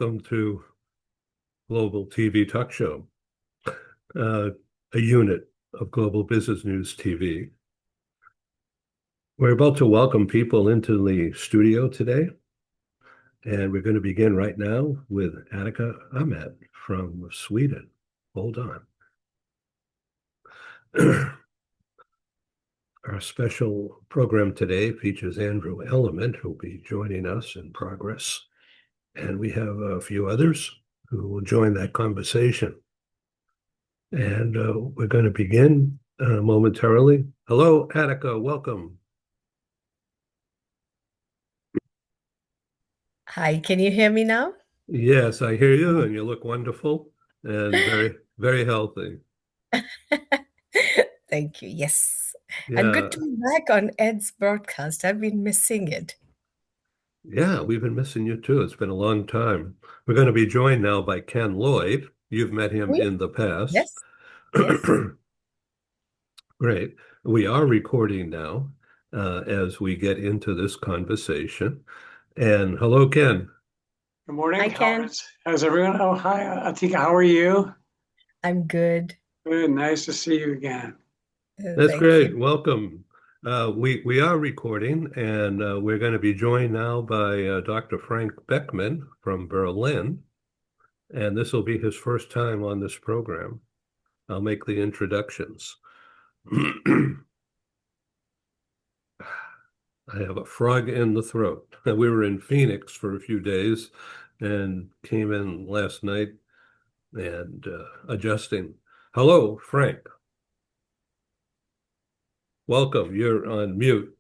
welcome to Global TV Talk Show, a unit of Global Business News TV. We're about to welcome people into the studio today, and we're going to begin right now with ATIKA AHMED from Sweden. Hold on. Our special program today features Andrew ELLIMAN, who will be joining us in progress. And we have a few others who will join that conversation. And we're going to begin momentarily. Hello, ATIKA, welcome. Hi, can you hear me now? Yes, I hear you, and you look wonderful and very, very healthy. Thank you. Yes. And good Yeah, to be back on Ed's broadcast. I've been missing it. yeah, we've been missing you too. It's been a long time. We're going to be joined now by Ken Lloyd. You've met him Oui. in the past. Yes. Yes. Great. We are recording now as we get into this conversation. And hello, Ken. Good morning. Hi, Ken. How's everyone? Oh, hi, Atika. How are you? I'm good. Good. Nice to see you again. That's Thank great. you. Welcome. We are recording, and we're going to be joined now by Dr. Frank BECKMANN from Berlin, and this will be his first time on this program. I'll make the introductions. I have a frog in the throat. We were in Phoenix for a few days and came in last night and adjusting. Hello, Frank. Welcome. You're on mute.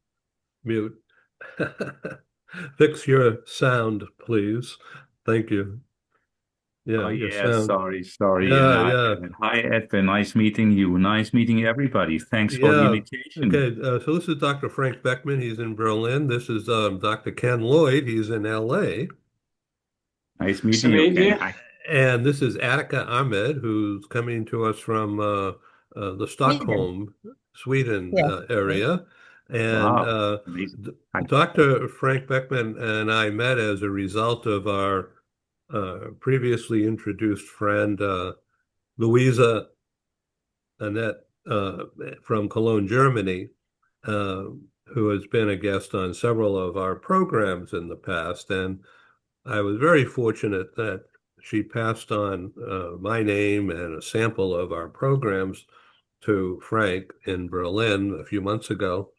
Mute. Fix your sound, please. Thank you. Oh, Yeah, your yeah, sound. sorry. And Yeah, yeah, hi, Edwin. Nice meeting you. Nice meeting everybody. Thanks for the yeah. invitation. Okay, so this is Dr. Frank BECKMANN. He's in Berlin. This is Dr. Ken Lloyd. He's in LA. Nice Nice to meeting you, meet Ken. you. Hi. And this is ATIKA AHMED, who's coming to us from the Sweden. Stockholm, Sweden Yes. Yes. area. And Wow. Amazing. Hi. Dr. Frank BECKMANN and I met as a result of our previously introduced friend, Louisa Annette from Cologne, Germany, uh, who has been a guest on several of our programs in the past. And I was very fortunate that she passed on my name and a sample of our programs to Frank in Berlin a few months ago.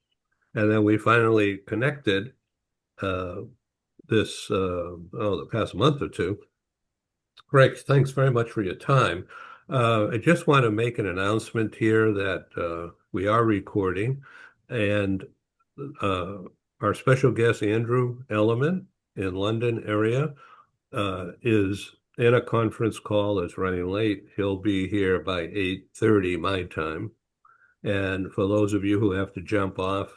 And then we finally connected uh, the past month or two. Frank, thanks very much for your time. I just want to make an announcement here that we are recording, and uh, our special guest, Andrew ELLIMAN in London area, is in a conference call. It's running late. He'll be here by 8:30 my time. And for those of you who have to jump off,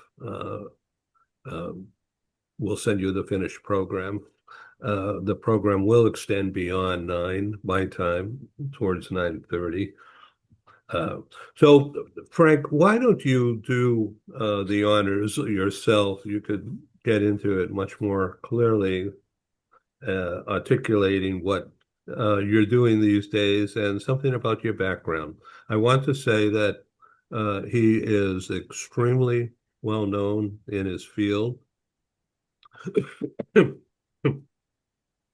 um, we'll send you the finished program. The program will extend beyond 9 my time, towards 9:30. Uh, so, Frank, why don't you do the honors yourself? You could get into it much more clearly, articulating what you're doing these days and something about your background. I want to say that he is extremely well known in his field.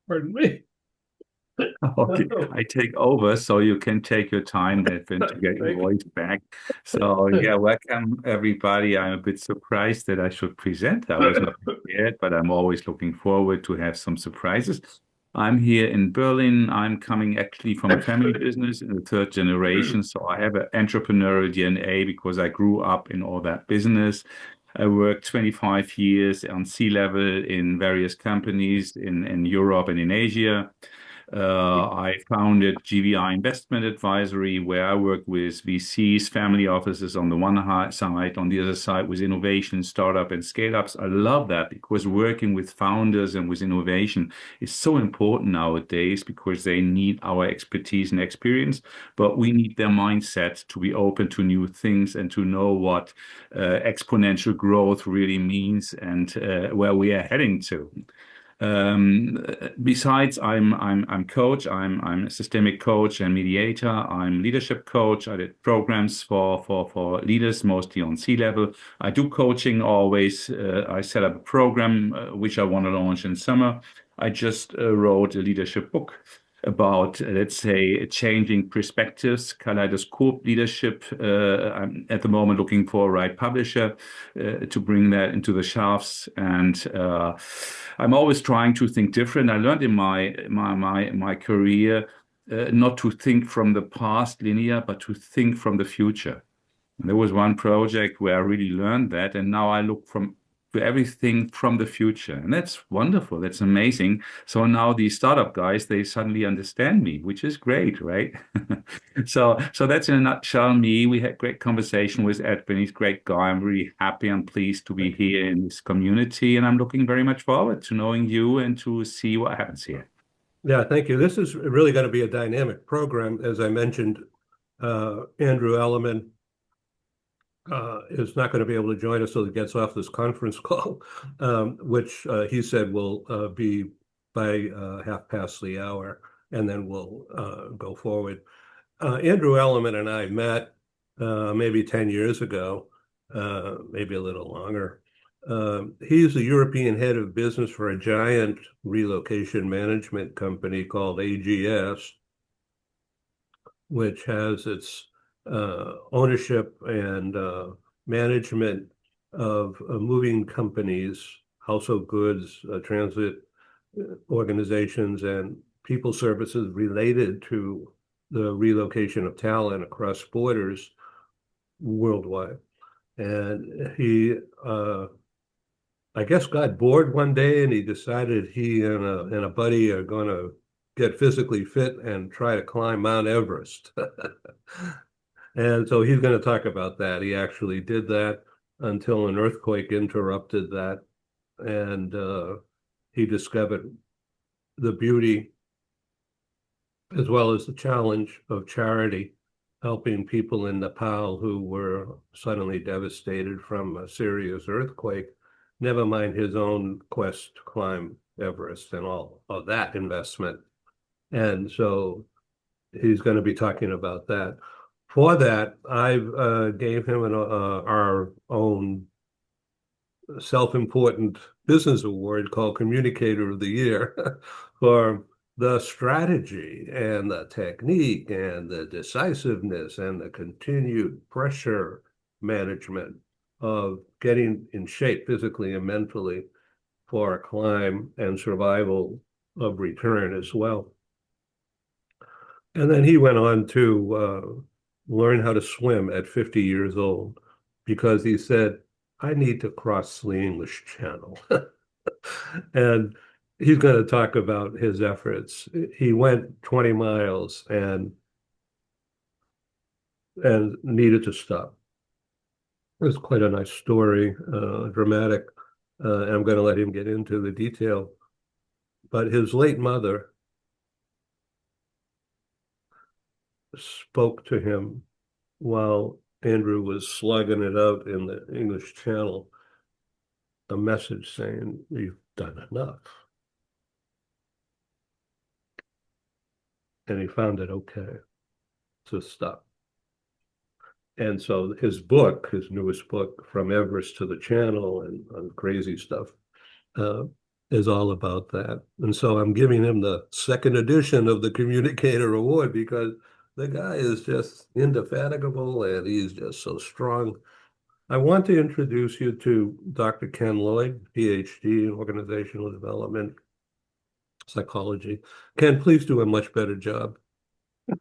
Pardon me. Okay, I take over so you can take your time, Edwin, to get your voice back. So, yeah, welcome everybody. I'm a bit surprised that I should present. I was not prepared, but I'm always looking forward to have some surprises. I'm here in Berlin. I'm coming actually from a family business in the third generation. So I have an entrepreneurial DNA because I grew up in all that business. I worked 25 years on C-level in various companies in Europe and in Asia. I founded GVI Investment Advisory, where I work with VCs, family offices on the one side, on the other side with innovation, startup, and scale-ups. I love that because working with founders and with innovation is so important nowadays because they need our expertise and experience, but we need their mindset to be open to new things and to know what exponential growth really means and where we are heading to. Besides, I'm coach. I'm a systemic coach and mediator. I'm leadership coach. I did programs for leaders, mostly on C-level. I do coaching always. I set up a program which I want to launch in summer. I just wrote a leadership book about, let's say, changing perspectives, kaleidoscope leadership. I'm at the moment looking for a right publisher to bring that into the shelves. And I'm always trying to think different. I learned in my career not to think from the past linear, but to think from the future. And there was one project where I really learned that, and now I look to everything from the future, and that's wonderful. That's amazing. So now these startup guys, they suddenly understand me, which is great, right? So that's in a nutshell me. We had great conversation with Edwin. He's a great guy. I'm really happy and pleased to be here in this community, and I'm looking very much forward to knowing you and to see what happens here. Yeah, thank you. This is really going to be a dynamic program. As I mentioned, Andrew Elliman is not going to be able to join us until he gets off this conference call, which he said will be by 1:30, and then we'll go forward. Andrew Elliman and I met maybe 10 years ago, maybe a little longer. He's the European head of business for a giant relocation management company called AGS, which has its ownership and management of moving companies, household goods, transit organizations, and people services related to the relocation of talent across borders worldwide. And he, I guess, got bored one day, and he decided he and a buddy are going to get physically fit and try to climb Mount Everest. And so he's going to talk about that. He actually did that until an earthquake interrupted that. And he discovered the beauty as well as the challenge of charity, helping people in Nepal who were suddenly devastated from a serious earthquake, never mind his own quest to climb Everest and all of that investment. And so he's going to be talking about that. For that, I gave him our own self-important business award called Communicator of the Year for the strategy and the technique and the decisiveness and the continued pressure management of getting in shape physically and mentally for a climb and survival of return as well. And then he went on to learn how to swim at 50 years old because he said, I need to cross the English Channel. And he's going to talk about his efforts. He went 20 miles and needed to stop. It was quite a nice story, dramatic. And I'm going to let him get into the detail. But his late mother spoke to him while Andrew was slugging it out in the English Channel, a message saying, you've done enough. And he found it okay to stop. And so his book, his newest book, From Everest to the Channel and crazy stuff, is all about that. And so I'm giving him the second edition of the Communicator Award because the guy is just indefatigable and he's just so strong. I want to introduce you to Dr. Ken LLOYD, PhD in Organizational Development, Psychology. Ken, please do a much better job.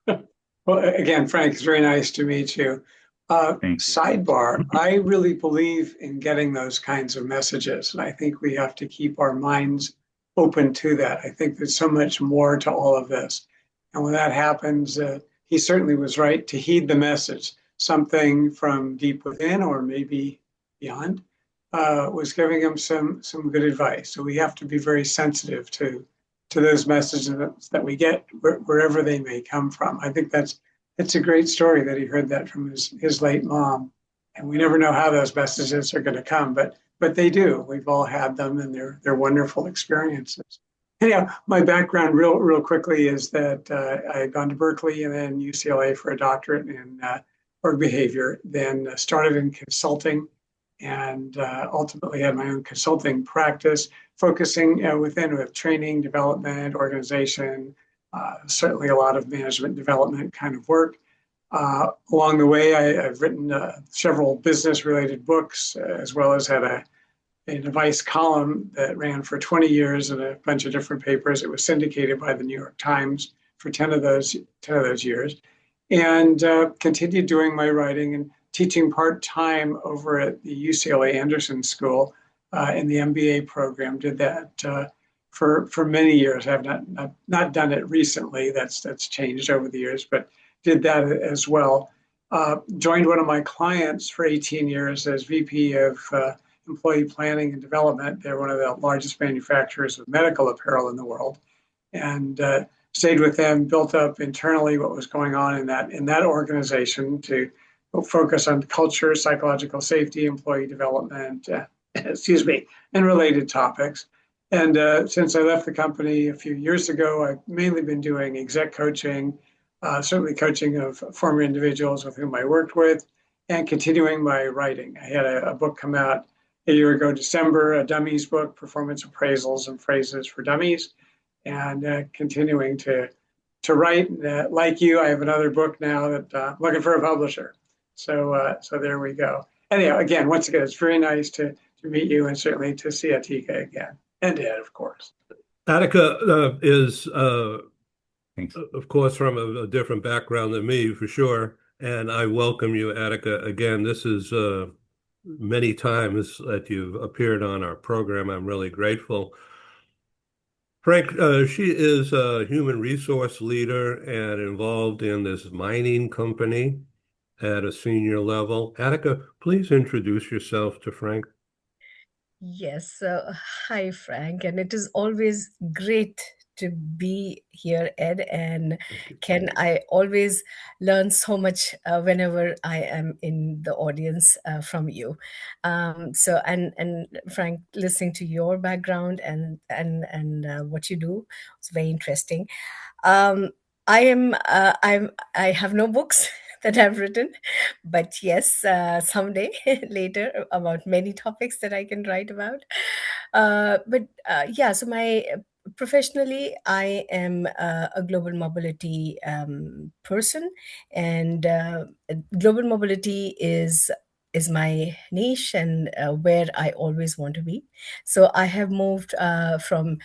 Well, again, Frank, it's very nice to meet you. Sidebar, I really believe in getting those kinds of messages, and I think we have to keep our minds open to that. I think there's so much more to all of this. And when that happens, he certainly was right to heed the message. Something from deep within or maybe beyond was giving him some good advice. So we have to be very sensitive to those messages that we get wherever they may come from. I think it's a great story that he heard that from his late mom. And we never know how those messages are going to come, but but they do. We've all had them, and they're wonderful experiences. Anyhow, my background, real quickly, is that I had gone to Berkeley and then UCLA for a doctorate in org behavior. Then started in consulting, and ultimately had my own consulting practice, focusing within with training, development, organization, certainly a lot of management development kind of work. Along the way, I've written several business-related books, as well as had an advice column that ran for 20 years in a bunch of different papers. It was syndicated by the New York Times for 10 of those years, and continued doing my writing and teaching part-time over at the UCLA Anderson School in the MBA program. Did that for many years. I have not done it recently. That's changed over the years, but did that as well. Joined one of my clients for 18 years as VP of Employee Planning and Development. They're one of the largest manufacturers of medical apparel in the world, and stayed with them, built up internally what was going on in that organization to focus on culture, psychological safety, employee development, and related topics. And since I left the company a few years ago, I've mainly been doing exec coaching, certainly coaching of former individuals with whom I worked with, and continuing my writing. I had a book come out a year ago, December, a dummies book, Performance Appraisals and Phrases for Dummies, and continuing to write. Like you, I have another book now that I'm looking for a publisher. So there we go. Anyhow, again, once again, it's very nice to meet you, and certainly to see ATIKA again, and Ed, of course. ATIKA is, of course, from a different background than me, for sure. And I welcome you, ATIKA, again. This is many times that you've appeared on our program. I'm really grateful. Frank, she is a human resource leader and involved in this mining company at a senior level. ATIKA, please introduce yourself to Frank. Yes. So, hi, Frank. And it is always great to be here, Ed. And Ken, I always learn so much whenever I am in the audience from you. And Frank, listening to your background and what you do, it's very interesting. I have no books that I've written, but yes, someday later about many topics that I can write about. Yeah, so my professionally, I am a global mobility person, and global mobility is my niche and where I always want to be. So I have moved from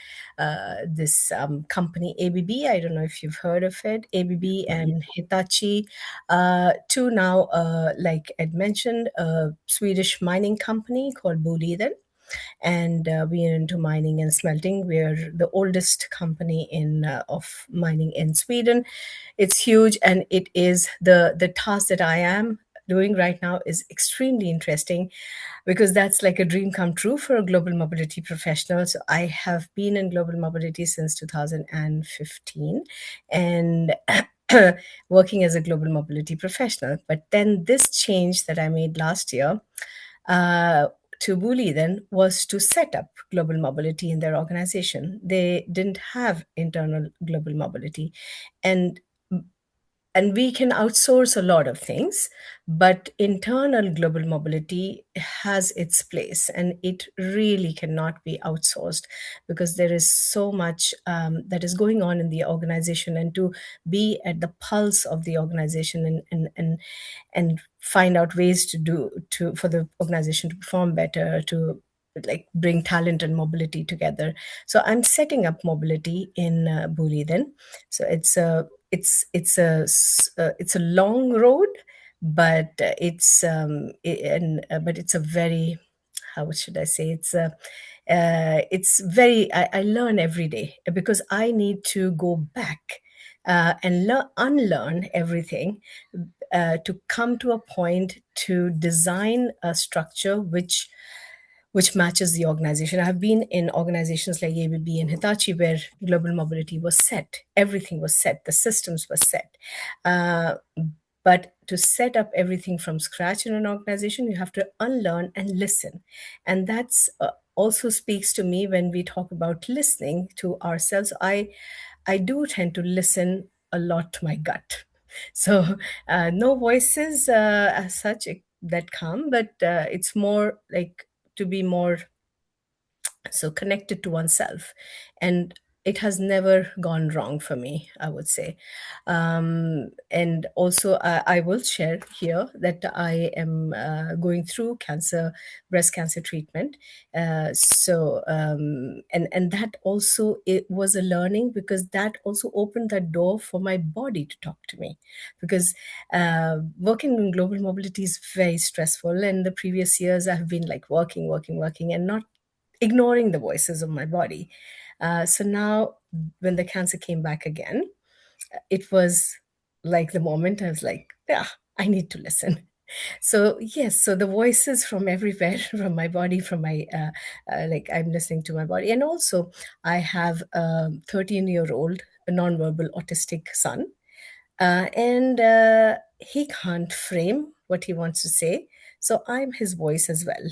this company ABB. I don't know if you've heard of it, ABB and Hitachi, to now, like Ed mentioned, a Swedish mining company called Boliden. And we are into mining and smelting. We're the oldest company of mining in Sweden. It's huge, and it is the task that I am doing right now is extremely interesting, because that's like a dream come true for a global mobility professional. So I have been in global mobility since 2015, and working as a global mobility professional. But then this change that I made last year to Boliden was to set up global mobility in their organization. They didn't have internal global mobility, and we can outsource a lot of things, but internal global mobility has its place, and it really cannot be outsourced, because there is so much that is going on in the organization, and to be at the pulse of the organization and find out ways for the organization to perform better, to like bring talent and mobility together. So I'm setting up mobility in Boliden. So it's a long road, but it's a very, how should I say, it's very, I learn every day, because I need to go back and unlearn everything to come to a point to design a structure which matches the organization. I've been in organizations like ABB and Hitachi where global mobility was set. Everything was set. The systems were set. But to set up everything from scratch in an organization, you have to unlearn and listen. And that's also speaks to me when we talk about listening to ourselves. I do tend to listen a lot to my gut. So no voices as such that come, but it's more like to be more so connected to oneself. And it has never gone wrong for me, I would say. And also I will share here that I am going through breast cancer treatment. And that also, it was a learning, because that also opened that door for my body to talk to me. Because working in global mobility is very stressful, and the previous years I've been like working, and not ignoring the voices of my body. So now, when the cancer came back again, it was like the moment I was like, yeah, I need to listen. So yes, so the voices from everywhere, from my body, from my like I'm listening to my body. And also I have a 13-year-old nonverbal autistic son, and he can't frame what he wants to say. So I'm his voice as well.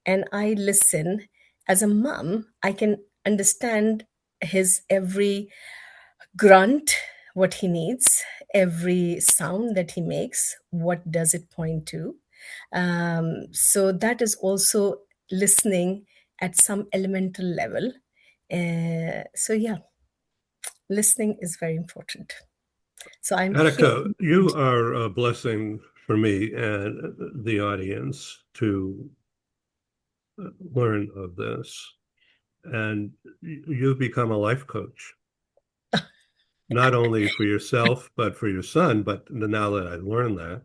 And I listen. As a mom, I can understand his every grunt, what he needs, every sound that he makes, what does it point to. So that is also listening at some elemental level. So yeah, listening is very important. So I'm here. Attika, you are a blessing for me and the audience to learn of this. And you've become a life coach, not only for yourself, but for your son. But now that I've learned that,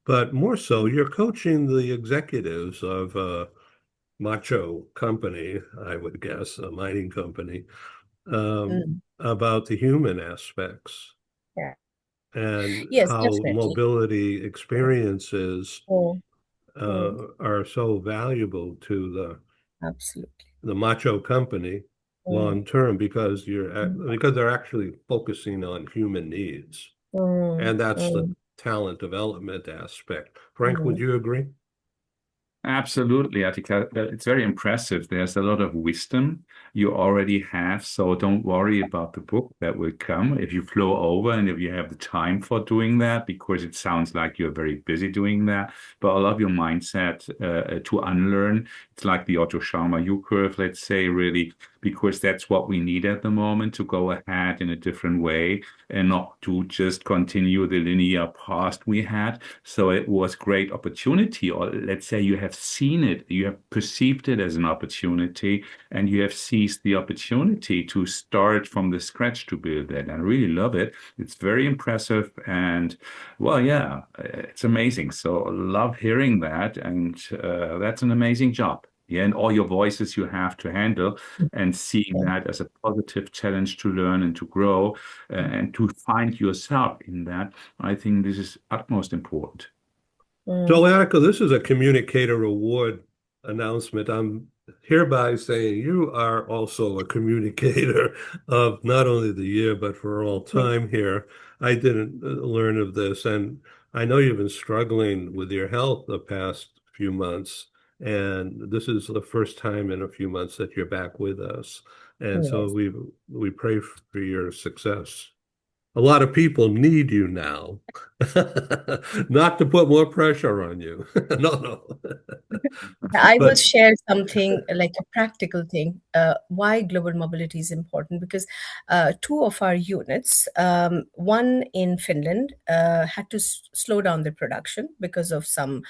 but more so, you're coaching the executives of a macho company, I would guess, a mining company, about the human aspects. Yeah. And Yes, how definitely. mobility experiences Oh, are so valuable to absolutely. the macho company Mm, long term, because mm, they're actually focusing on human needs, mm, and that's the mm, talent development aspect. Frank, would mm, you agree? Absolutely, Atika. It's very impressive. There's a lot of wisdom you already have, so don't worry about the book that will come if you flow over and if you have the time for doing that, because it sounds like you're very busy doing that. But I love your mindset to unlearn. It's like the Otto Scharmer U-curve, let's say, really, because that's what we need at the moment, to go ahead in a different way and not to just continue the linear past we had. So it was great opportunity, or let's say you have seen it, you have perceived it as an opportunity, and you have seized the opportunity to start from the scratch to build that. I really love it. It's very impressive, and well, yeah, it's amazing. So love hearing that, and that's an amazing job. Yeah, and all your voices you have to handle, and seeing yeah, that as a positive challenge to learn and to grow, and to find yourself in that. I think this is utmost important. mm, So, Attica, this is a communicator award announcement. I'm hereby saying you are also a communicator of not only the year, but for all yeah, time here. I didn't learn of this, and I know you've been struggling with your health the past few months, and this is the first time in a few months that you're back with us. And so yes. we pray for your success. A lot of people need you now. Not to put more pressure on you. No, no. I will But share something like a practical thing, why global mobility is important, because two of our units, one in Finland, had to slow down the production because of some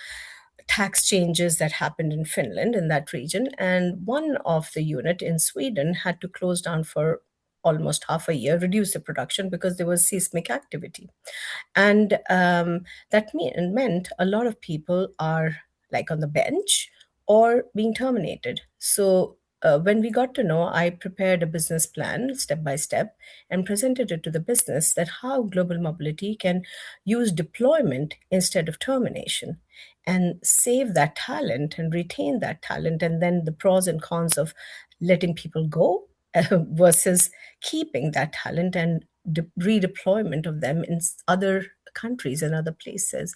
tax changes that happened in Finland, in that region. And one of the unit in Sweden had to close down for almost half a year, reduce the production because there was seismic activity. And that meant a lot of people are like on the bench or being terminated. So when we got to know, I prepared a business plan step by step and presented it to the business, that how global mobility can use deployment instead of termination and save that talent and retain that talent, and then the pros and cons of letting people go versus keeping that talent and redeployment of them in other countries and other places.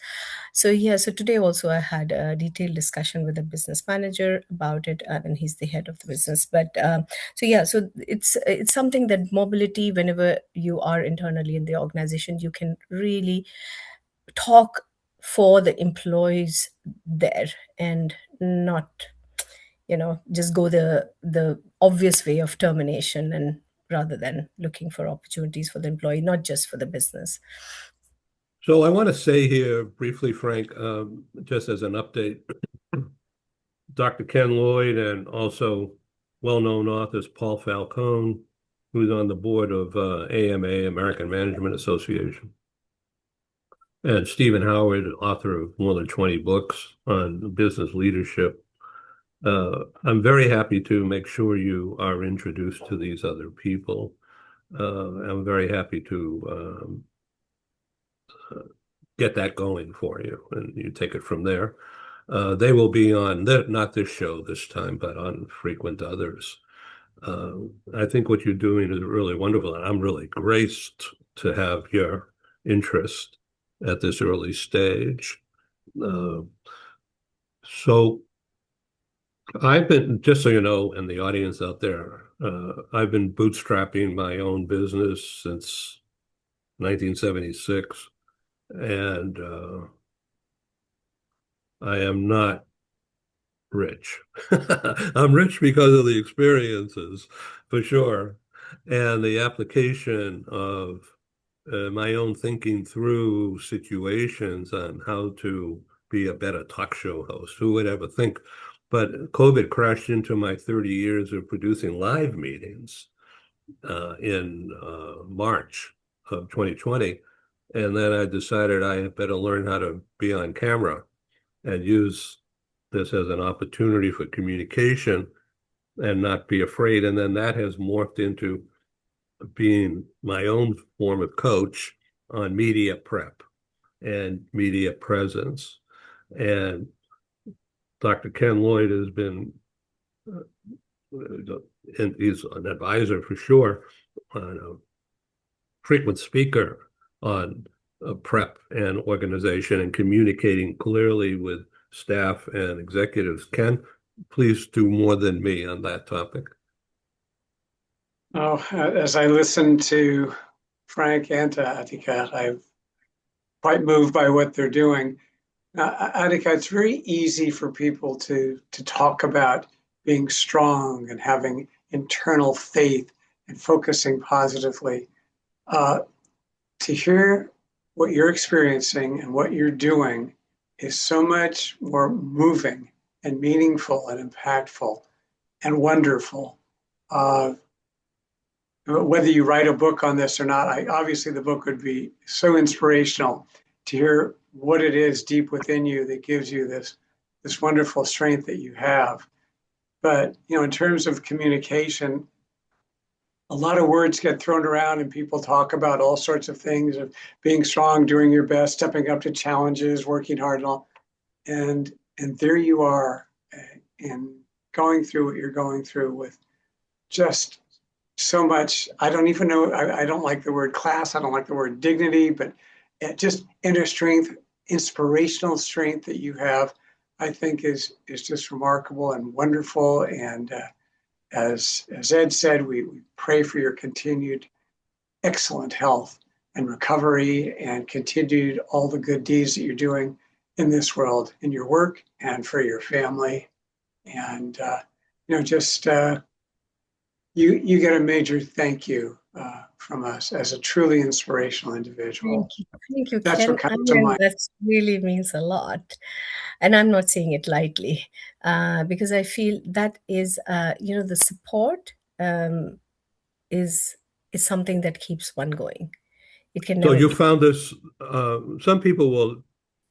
So yeah, so today also I had a detailed discussion with a business manager about it, and he's the head of the business. But so yeah, so it's something that mobility, whenever you are internally in the organization, you can really talk for the employees there, and not just go the obvious way of termination, and rather than looking for opportunities for the employee, not just for the business. So I want to say here briefly, Frank, just as an update, Dr. Ken Lloyd and also well-known authors Paul Falcone, who's on the board of AMA, American Management Association, and Stephen Howard, author of more than 20 books on business leadership. I'm very happy to make sure you are introduced to these other people. I'm very happy to get that going for you, and you take it from there. They will be on, not this show this time, but on frequent others. I think what you're doing is really wonderful, and I'm really graced to have your interest at this early stage. So I've been, just so you know, and the audience out there, I've been bootstrapping my own business since 1976, and I am not rich. I'm rich because of the experiences, for sure, and the application of my own thinking through situations on how to be a better talk show host. Who would ever think? But COVID crashed into my 30 years of producing live meetings in March of 2020. And then I decided I had better learn how to be on camera and use this as an opportunity for communication and not be afraid. And then that has morphed into being my own form of coach on media prep and media presence. And Dr. Ken Lloyd has been, and he's an advisor for sure, a frequent speaker on prep and organization and communicating clearly with staff and executives. Ken, please do more than me on that topic. Oh, as I listen to Frank and to ATIKA, I'm quite moved by what they're doing. ATIKA, it's very easy for people to talk about being strong and having internal faith and focusing positively. To hear what you're experiencing and what you're doing is so much more moving and meaningful and impactful and wonderful. Whether you write a book on this or not, obviously the book would be so inspirational to hear what it is deep within you that gives you this wonderful strength that you have. But in terms of communication, a lot of words get thrown around and people talk about all sorts of things of being strong, doing your best, stepping up to challenges, working hard and all. And there you are, and going through what you're going through with just so much. I don't even know, I don't like the word class, I don't like the word dignity, but just inner strength, inspirational strength that you have, I think is just remarkable and wonderful. And as Ed said, we pray for your continued excellent health and recovery and continued all the good deeds that you're doing in this world, in your work and for your family. And, you get a major thank you from us as a truly inspirational individual. Thank you, That's Ken. what comes to mind. That really means a lot. And I'm not saying it lightly, because I feel that is, the support is something that keeps one going. It can So never you be. found this, some people will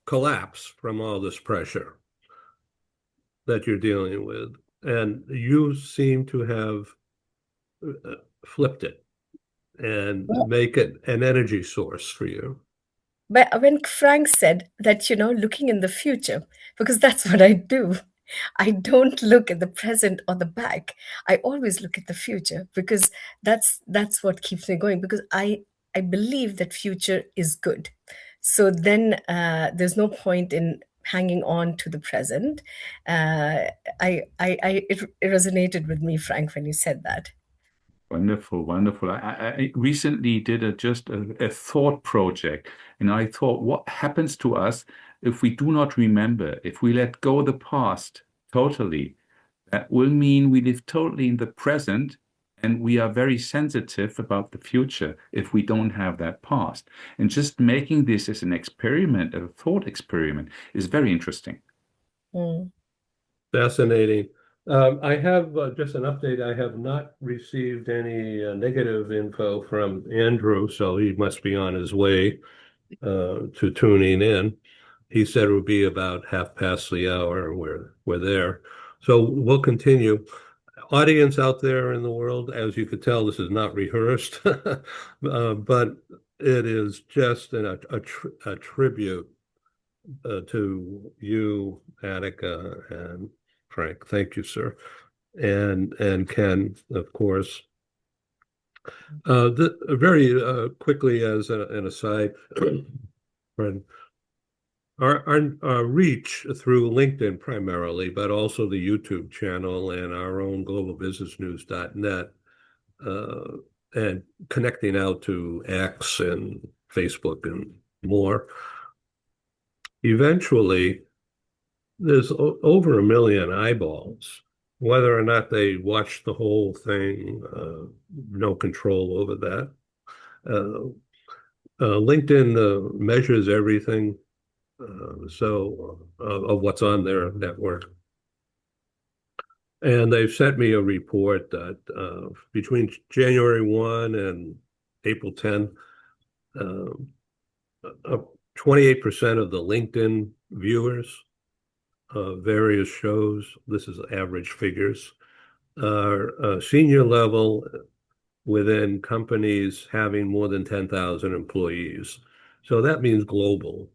collapse from all this pressure that you're dealing with, and you seem to have flipped it and make it an energy source for you. But when Frank said that, looking in the future, because that's what I do. I don't look at the present or the back. I always look at the future, because that's what keeps me going, because I believe that future is good. So then there's no point in hanging on to the present. It resonated with me, Frank, when you said that. Wonderful, wonderful. I recently did just a thought project, and I thought, what happens to us if we do not remember, if we let go of the past totally? That will mean we live totally in the present, and we are very sensitive about the future if we don't have that past. And just making this as an experiment, a thought experiment, is very interesting. Mm. Fascinating. I have just an update. I have not received any negative info from Andrew, so he must be on his way to tuning in. He said it would be about 1/2 past the hour. We're there, so we'll continue. Audience out there in the world, as you could tell, this is not rehearsed, but it is just a tribute to you, ATIKA, and Frank. Thank you, sir. And Ken, of course. Very quickly, as an aside, our reach through LinkedIn primarily, but also the YouTube channel and our own globalbusinessnews.net, and connecting out to X and Facebook and more. Eventually, there's over 1 million eyeballs. Whether or not they watch the whole thing, no control over that. LinkedIn measures everything, of what's on their network. And they've sent me a report that between January 1 and April 10, 28% of the LinkedIn viewers of various shows, this is average figures, are senior level within companies having more than 10,000 employees. So that means global.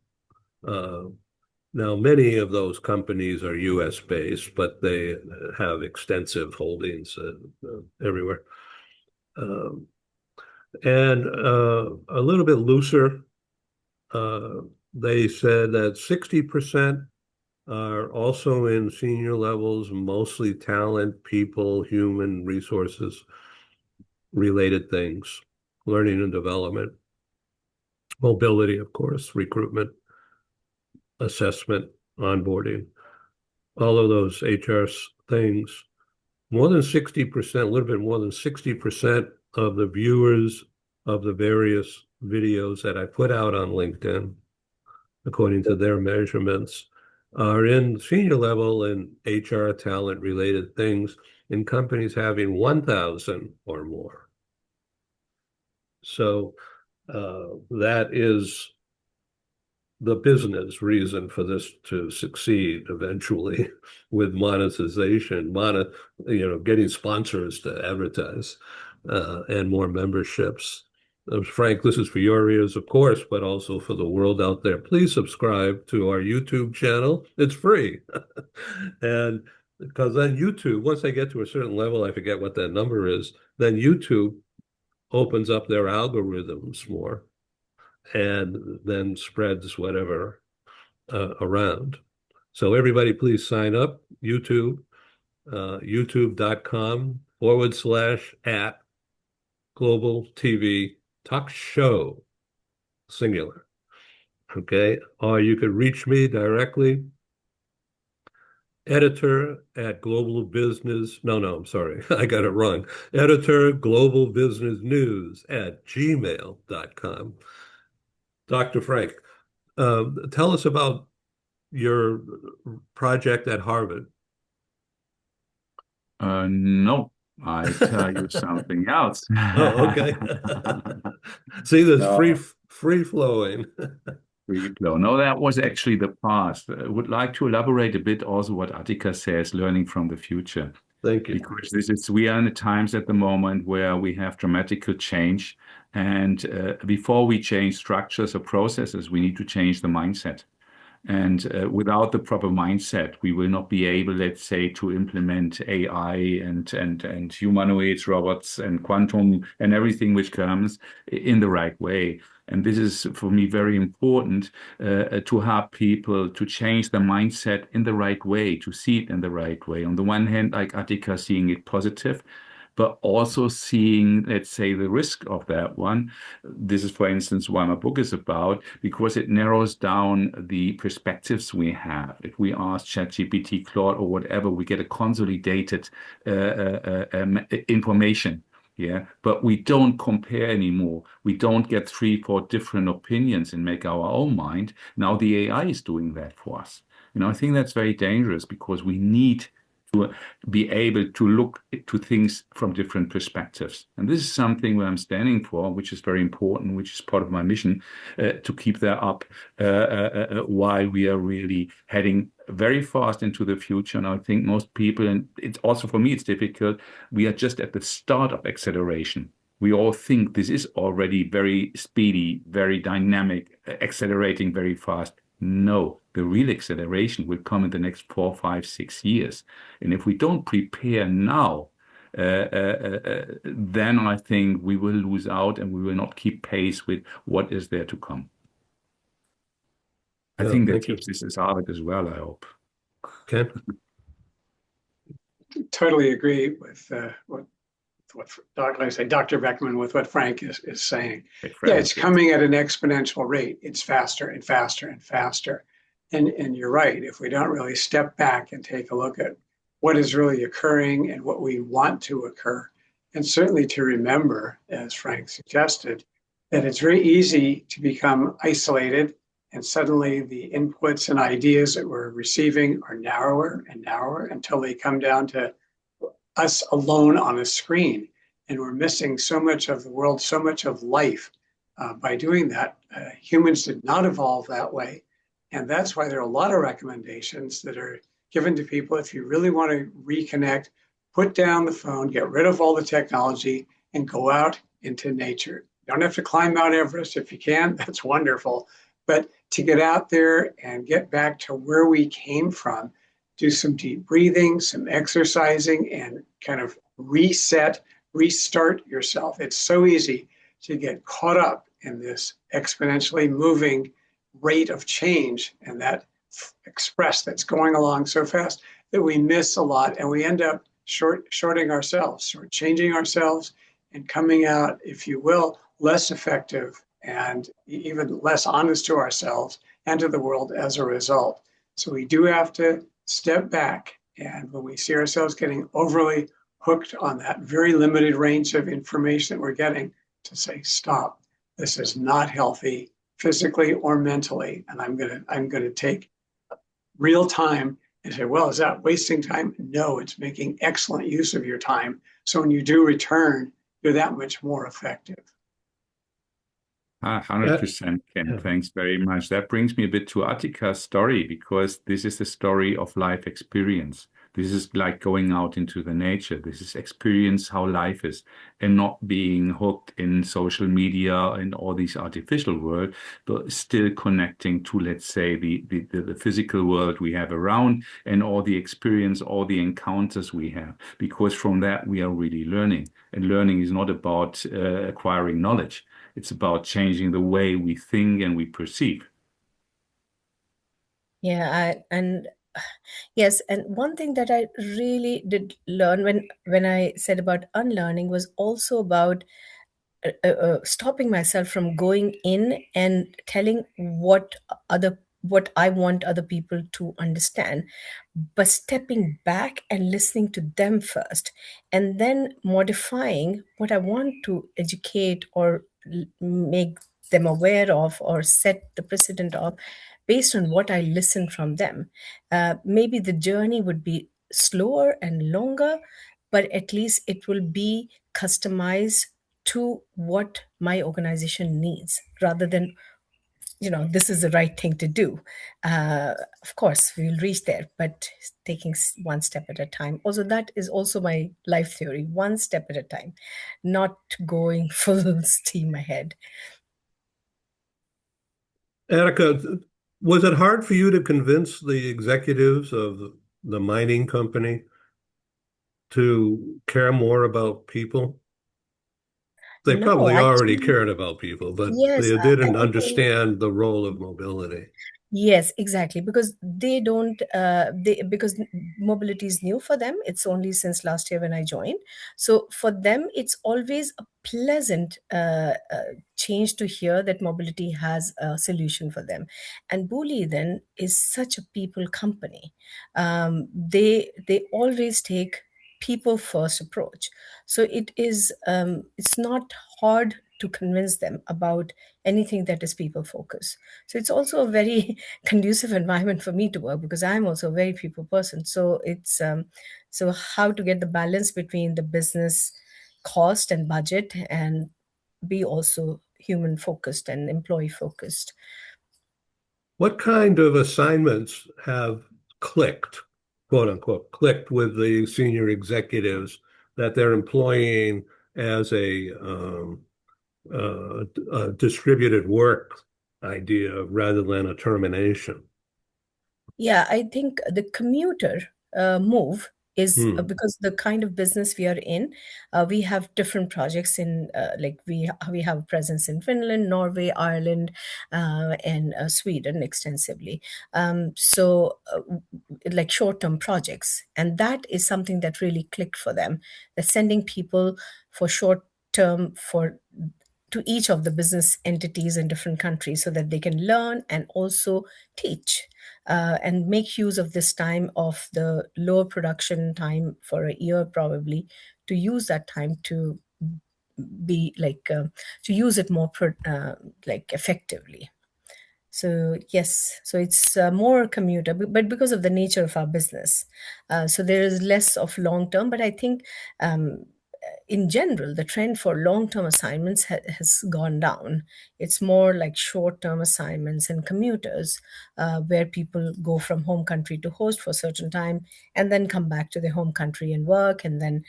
Now, many of those companies are US based, but they have extensive holdings everywhere. And a little bit looser, they said that 60% are also in senior levels, mostly talent, people, human resources related things, learning and development, mobility, of course, recruitment, assessment, onboarding, all of those HR things. More than 60%, a little bit more than 60% of the viewers of the various videos that I put out on LinkedIn, according to their measurements, are in senior level in HR talent related things in companies having 1,000 or more. So that is the business reason for this to succeed eventually with monetization, getting sponsors to advertise, and more memberships. Frank, this is for your ears, of course, but also for the world out there. Please subscribe to our YouTube channel. It's free. And because then YouTube, once they get to a certain level, I forget what that number is, then YouTube opens up their algorithms more and then spreads whatever around. So everybody please sign up, YouTube, youtube.com/@ Global TV Talk Show, singular. Okay, or you could reach me directly, editor at Global Business. No, I'm sorry, I got it wrong. Editor Global Business News at gmail.com. Dr. Frank, tell us about your project at Harvard. No, I tell you something else. Oh, okay. See, there's free flowing. Free flow. No, that was actually the past. I would like to elaborate a bit also what ATIKA says, learning from the future. Thank you. Because we are in the times at the moment where we have dramatic change. And before we change structures or processes, we need to change the mindset. And without the proper mindset, we will not be able, let's say, to implement AI and humanoids, robots, and quantum and everything which comes in the right way. And this is, for me, very important to help people to change their mindset in the right way, to see it in the right way. On the one hand, like ATIKA, seeing it positive, but also seeing, let's say, the risk of that one. This is, for instance, why my book is about, because it narrows down the perspectives we have. If we ask ChatGPT, Claude, or whatever, we get a consolidated information. Yeah, but we don't compare anymore. We don't get 3, 4 different opinions and make our own mind. Now the AI is doing that for us. I think that's very dangerous, because we need to be able to look to things from different perspectives. And this is something where I'm standing for, which is very important, which is part of my mission, to keep that up while we are really heading very fast into the future. And I think most people, and it's also for me, it's difficult, we are just at the start of acceleration. We all think this is already very speedy, very dynamic, accelerating very fast. No, the real acceleration will come in the next 4, 5, 6 years. And if we don't prepare now, then I think we will lose out and we will not keep pace with what is there to come. I think that keeps this as Harvard as well, I hope. Ken? Totally agree with what Dr. Beckman, with what Frank is saying. Yeah, it's coming at an exponential rate. It's faster and faster and faster. And you're right, if we don't really step back and take a look at what is really occurring and what we want to occur, and certainly to remember, as Frank suggested, that it's very easy to become isolated, and suddenly the inputs and ideas that we're receiving are narrower and narrower until they come down to us alone on a screen. And we're missing so much of the world, so much of life by doing that. Humans did not evolve that way. And that's why there are a lot of recommendations that are given to people. If you really want to reconnect, put down the phone, get rid of all the technology, and go out into nature. You don't have to climb Mount Everest. If you can, that's wonderful. But to get out there and get back to where we came from, do some deep breathing, some exercising, and kind of restart yourself. It's so easy to get caught up in this exponentially moving rate of change and that express that's going along so fast that we miss a lot, and we end up shorting ourselves, shortchanging ourselves, and coming out, if you will, less effective and even less honest to ourselves and to the world as a result. So we do have to step back, and when we see ourselves getting overly hooked on that very limited range of information that we're getting, to say, stop, this is not healthy physically or mentally, and I'm gonna take real time and say, well, is that wasting time? No, it's making excellent use of your time. So when you do return, you're that much more effective. 100%, Ken. Thanks very much. That brings me a bit to ATIKA's story, because this is the story of life experience. This is like going out into the nature. This is experience how life is, and not being hooked in social media and all these artificial world, but still connecting to, let's say, the physical world we have around, and all the experience, all the encounters we have. Because from that we are really learning. And learning is not about acquiring knowledge. It's about changing the way we think and we perceive. Yeah, yes, and one thing that I really did learn when I said about unlearning was also about stopping myself from going in and telling what I want other people to understand, but stepping back and listening to them first, and then modifying what I want to educate or make them aware of or set the precedent of based on what I listen from them. Maybe the journey would be slower and longer, but at least it will be customized to what my organization needs, rather than, this is the right thing to do. Of course, we will reach there, but taking one step at a time. Also, that is also my life theory, one step at a time, not going full steam ahead. Attica, Was it hard for you to convince the executives of the mining company to care more about people? They No, probably already actually, cared about people, but yes, they didn't I think. understand the role of mobility. Yes, exactly. Because they don't, because mobility is new for them. It's only since last year when I joined. So for them, it's always a pleasant change to hear that mobility has a solution for them. And Bully then is such a people company. They always take people first approach. So it's not hard to convince them about anything that is people focused. So it's also a very conducive environment for me to work because I'm also a very people person. So so how to get the balance between the business cost and budget and be also human focused and employee focused. What kind of assignments have clicked, quote unquote, clicked with the senior executives that they're employing as a distributed work idea rather than a termination? Yeah, I think the commuter move is because the kind of business we are in, we have different projects in like we have a presence in Finland, Norway, Ireland, and Sweden extensively. Like short-term projects, and that is something that really clicked for them. They're sending people for short term for to each of the business entities in different countries so that they can learn and also teach and make use of this time of the lower production time for a year probably to use that time to be like to use it more like effectively. So yes, so it's more commuter, but because of the nature of our business, so there is less of long term. But I think in general, the trend for long term assignments has gone down. It's more like short term assignments and commuters, where people go from home country to host for a certain time and then come back to their home country and work, and then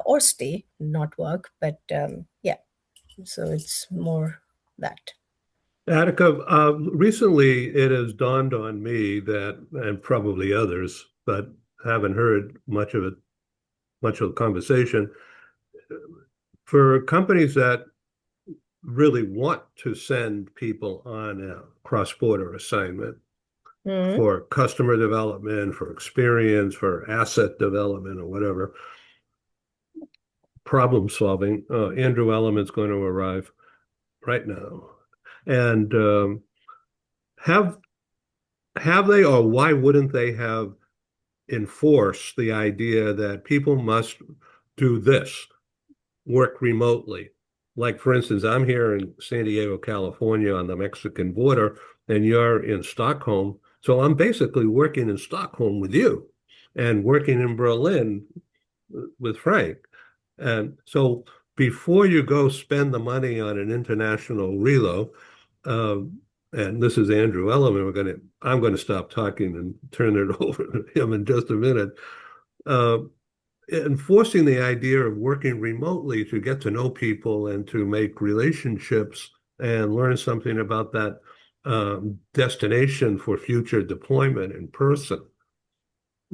or stay, not work. But yeah, so it's more that. Attica, recently it has dawned on me that, and probably others, but haven't heard much of the conversation, for companies that really want to send people on a cross-border assignment Mhm. for customer development, for experience, for asset development, or whatever, problem solving. Andrew Elliman's going to arrive right now. And have they, or why wouldn't they have enforced the idea that people must do this, work remotely? Like, for instance, I'm here in San Diego, California on the Mexican border, and you're in Stockholm. So I'm basically working in Stockholm with you and working in Berlin with Frank. And so before you go spend the money on an international relo, and this is Andrew Elliman, I'm going to stop talking and turn it over to him in just a minute. Enforcing the idea of working remotely to get to know people and to make relationships and learn something about that destination for future deployment in person.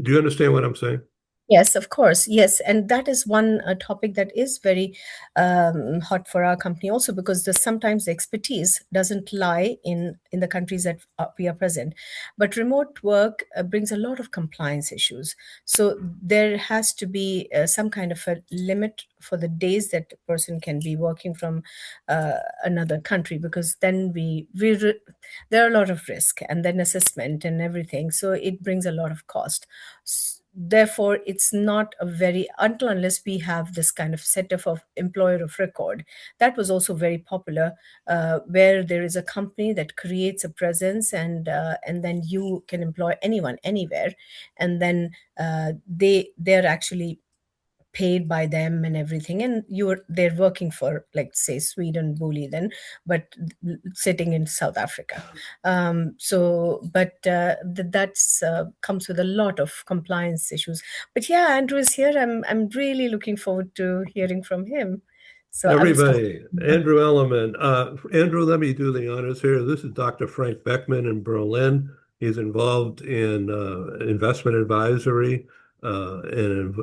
Do you understand what I'm saying? Yes, of course. Yes, and that is one topic that is very hot for our company also because sometimes the expertise doesn't lie in the countries that we are present. But remote work brings a lot of compliance issues. So there has to be some kind of a limit for the days that a person can be working from another country because then there are a lot of risk and then assessment and everything. So it brings a lot of cost. Therefore, it's not a very until unless we have this kind of setup of employer of record. That was also very popular, where there is a company that creates a presence and then you can employ anyone anywhere, and then they're actually paid by them and everything, and they're working for, like, say, Sweden bully then, but sitting in South Africa. That's comes with a lot of compliance issues. But yeah, Andrew is here. I'm really looking forward to hearing from him. So I will stop. Everybody, Andrew Elliman. Andrew, let me do the honors here. This is Dr. Frank BECKMANN in Berlin. He's involved in investment advisory at a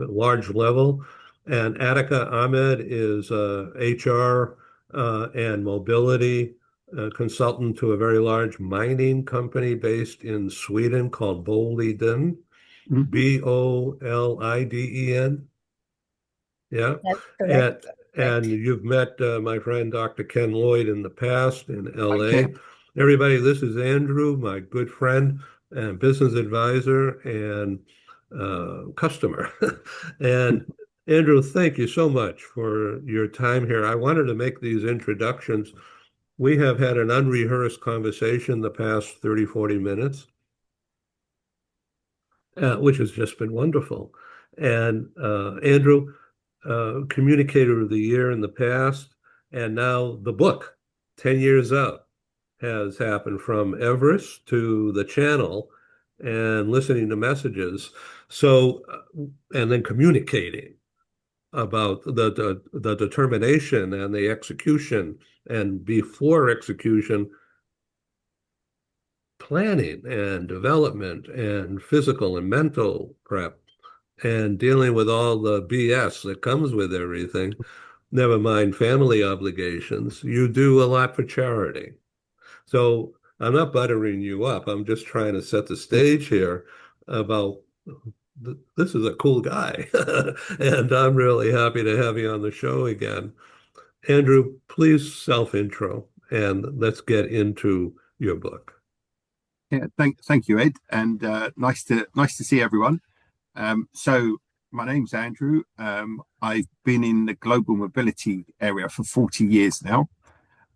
large level. And ATIKA Ahmed is HR and mobility consultant to a very large mining company based in Sweden called Boliden, Boliden. Yeah. That's correct. And you've met my friend Dr. Ken Lloyd in the past in LA. Okay. Everybody, this is Andrew, my good friend and business advisor and customer. And Andrew, thank you so much for your time here. I wanted to make these introductions. We have had an unrehearsed conversation the past 30, 40 minutes, which has just been wonderful. And Andrew, Communicator of the Year in the past, and now the book, 10 years out, has happened from Everest to the channel and listening to messages. So, and then communicating about the determination and the execution, and before execution, planning and development and physical and mental prep and dealing with all the BS that comes with everything, never mind family obligations. You do a lot for charity. So I'm not buttering you up. I'm just trying to set the stage here about this is a cool guy. And I'm really happy to have you on the show again. Andrew, please self-intro and let's get into your book. Yeah, thank you, Ed, and nice to see everyone. So my name's Andrew. I've been in the global mobility area for 40 years now,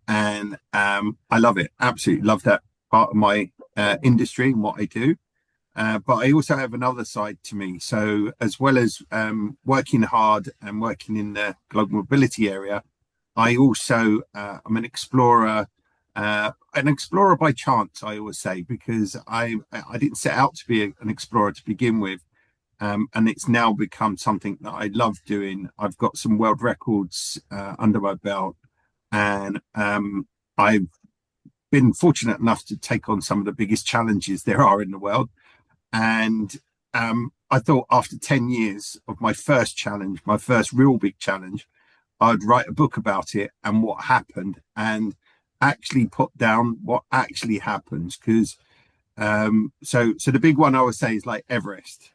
and I love it. Absolutely love that part of my industry and what I do. But I also have another side to me. So as well as working hard and working in the global mobility area, I also I'm an explorer by chance, I always say, because I didn't set out to be an explorer to begin with. And it's now become something that I love doing. I've got some world records under my belt, and I've been fortunate enough to take on some of the biggest challenges there are in the world. And I thought after 10 years of my first challenge, my first real big challenge, I'd write a book about it and what happened, and actually put down what actually happens. Because so the big one I would say is like Everest.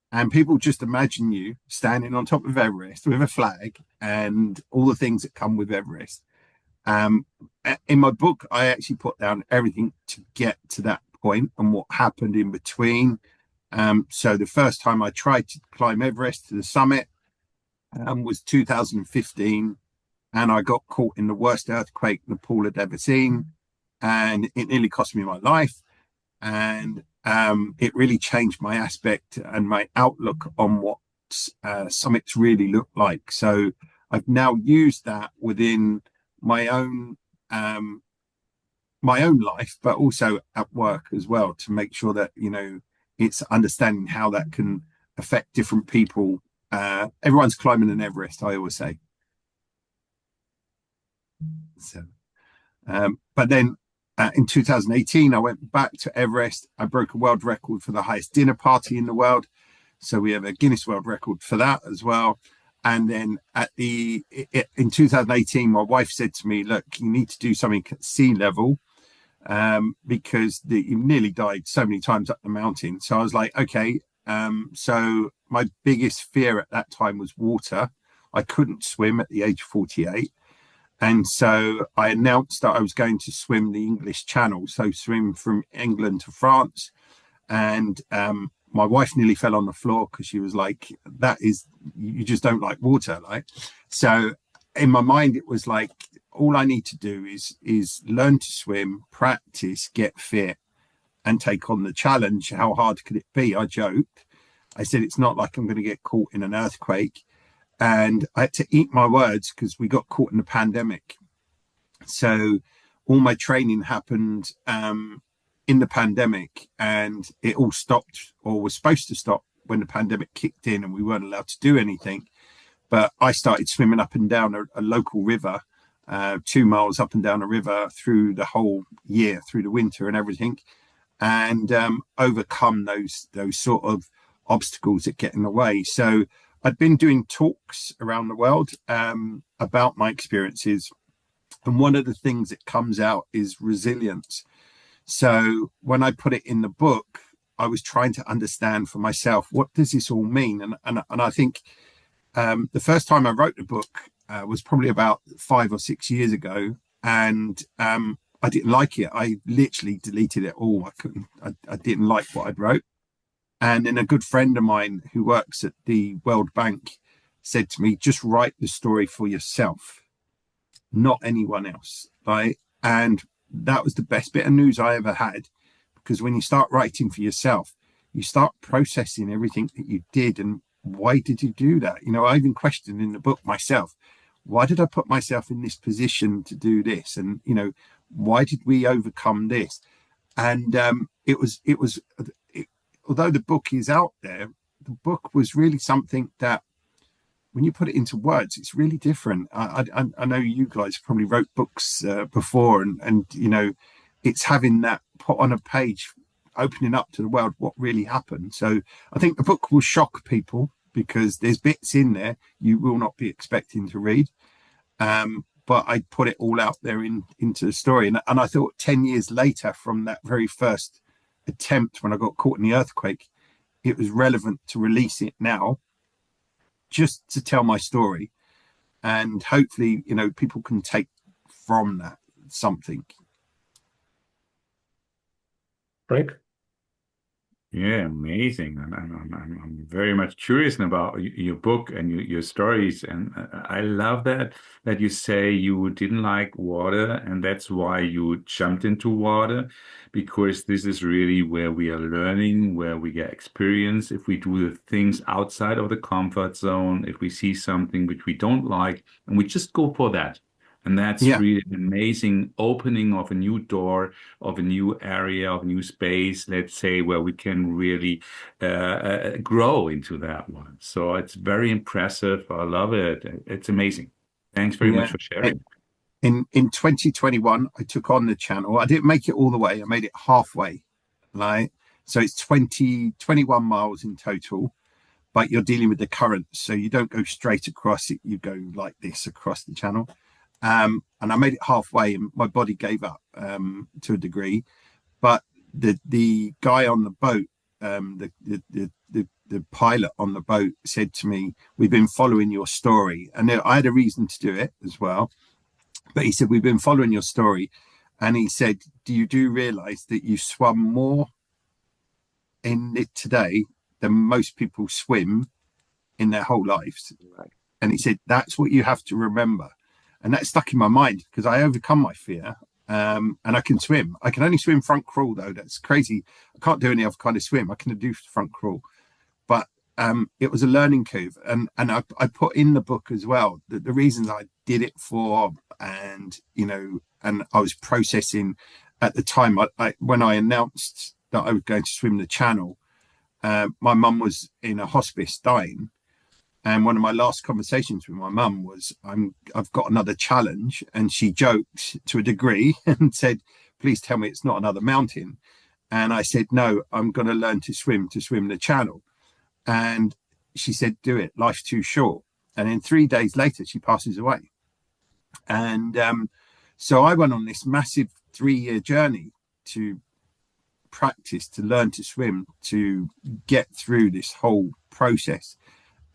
And people just imagine you standing on top of Everest with a flag and all the things that come with Everest. In my book, I actually put down everything to get to that point and what happened in between. So the first time I tried to climb Everest to the summit was 2015, and I got caught in the worst earthquake Nepal had ever seen, and it nearly cost me my life. And it really changed my aspect and my outlook on what summits really look like. So I've now used that within my own life, but also at work as well, to make sure that, you know, it's understanding how that can affect different people. Everyone's climbing an Everest, I always say. So, but then in 2018, I went back to Everest. I broke a world record for the highest dinner party in the world. So we have a Guinness World Record for that as well. And then in 2018, my wife said to me, look, you need to do something at sea level because you nearly died so many times up the mountain. So I was like, okay. So my biggest fear at that time was water. I couldn't swim at the age of 48. And so I announced that I was going to swim the English Channel, so swim from England to France. And my wife nearly fell on the floor because she was like, you just don't like water. Like, so in my mind, it was like, all I need to do is learn to swim, practice, get fit, and take on the challenge. How hard could it be? I joked. I said, it's not like I'm going to get caught in an earthquake. And I had to eat my words because we got caught in the pandemic. So all my training happened in the pandemic, and it all stopped, or was supposed to stop, when the pandemic kicked in and we weren't allowed to do anything. But I started swimming up and down a local river, 2 miles up and down a river through the whole year, through the winter and everything, and overcome those sort of obstacles that get in the way. So I'd been doing talks around the world about my experiences, and one of the things that comes out is resilience. So when I put it in the book, I was trying to understand for myself, what does this all mean? And I think the first time I wrote the book was probably about 5 or 6 years ago, and I didn't like it. I literally deleted it all. I didn't like what I'd wrote. And then a good friend of mine who works at the World Bank said to me, just write the story for yourself, not anyone else. Right? And that was the best bit of news I ever had, because when you start writing for yourself, you start processing everything that you did and why did you do that? You know, I even questioned in the book myself, why did I put myself in this position to do this? And, you know, why did we overcome this? And although the book is out there, the book was really something that when you put it into words, it's really different. I know you guys probably wrote books before, and you know, it's having that put on a page, opening up to the world what really happened. So I think the book will shock people because there's bits in there you will not be expecting to read. But I put it all out there into the story. And I thought 10 years later from that very first attempt when I got caught in the earthquake, it was relevant to release it now, just to tell my story. And hopefully, you know, people can take from that something. Frank? Yeah, amazing. I'm very much curious about your book and your stories, and I love that you say you didn't like water, and that's why you jumped into water, because this is really where we are learning, where we get experience. If we do the things outside of the comfort zone, if we see something which we don't like, and we just go for that. And that's really an amazing opening of a new door, of a new area, of a new space, let's say, where we can really grow into that one. So it's very impressive. I love it. It's amazing. Thanks very much for sharing. In 2021, I took on the channel. I didn't make it all the way. I made it halfway. Right? So it's 21 miles in total, but you're dealing with the currents. So you don't go straight across it. You go like this across the channel. And I made it halfway and my body gave up to a degree. But the guy on the boat, the pilot on the boat said to me, we've been following your story. And I had a reason to do it as well. But he said, we've been following your story. And he said, do realize that you swam more in it today than most people swim in their whole lives? Right. And he said, that's what you have to remember. And that stuck in my mind because I overcome my fear and I can swim. I can only swim front crawl, though. That's crazy. I can't do any other kind of swim. I can do front crawl. But it was a learning curve. And I put in the book as well the reasons I did it for. And, you know, and I was processing at the time when I announced that I was going to swim the channel. My mum was in a hospice dying. And one of my last conversations with my mum was, I've got another challenge. And she joked to a degree and said, please tell me it's not another mountain. And I said, no, I'm going to learn to swim the channel. And she said, do it. Life's too short. And then 3 days later, she passes away. And so I went on this massive 3-year journey to practice, to learn to swim, to get through this whole process.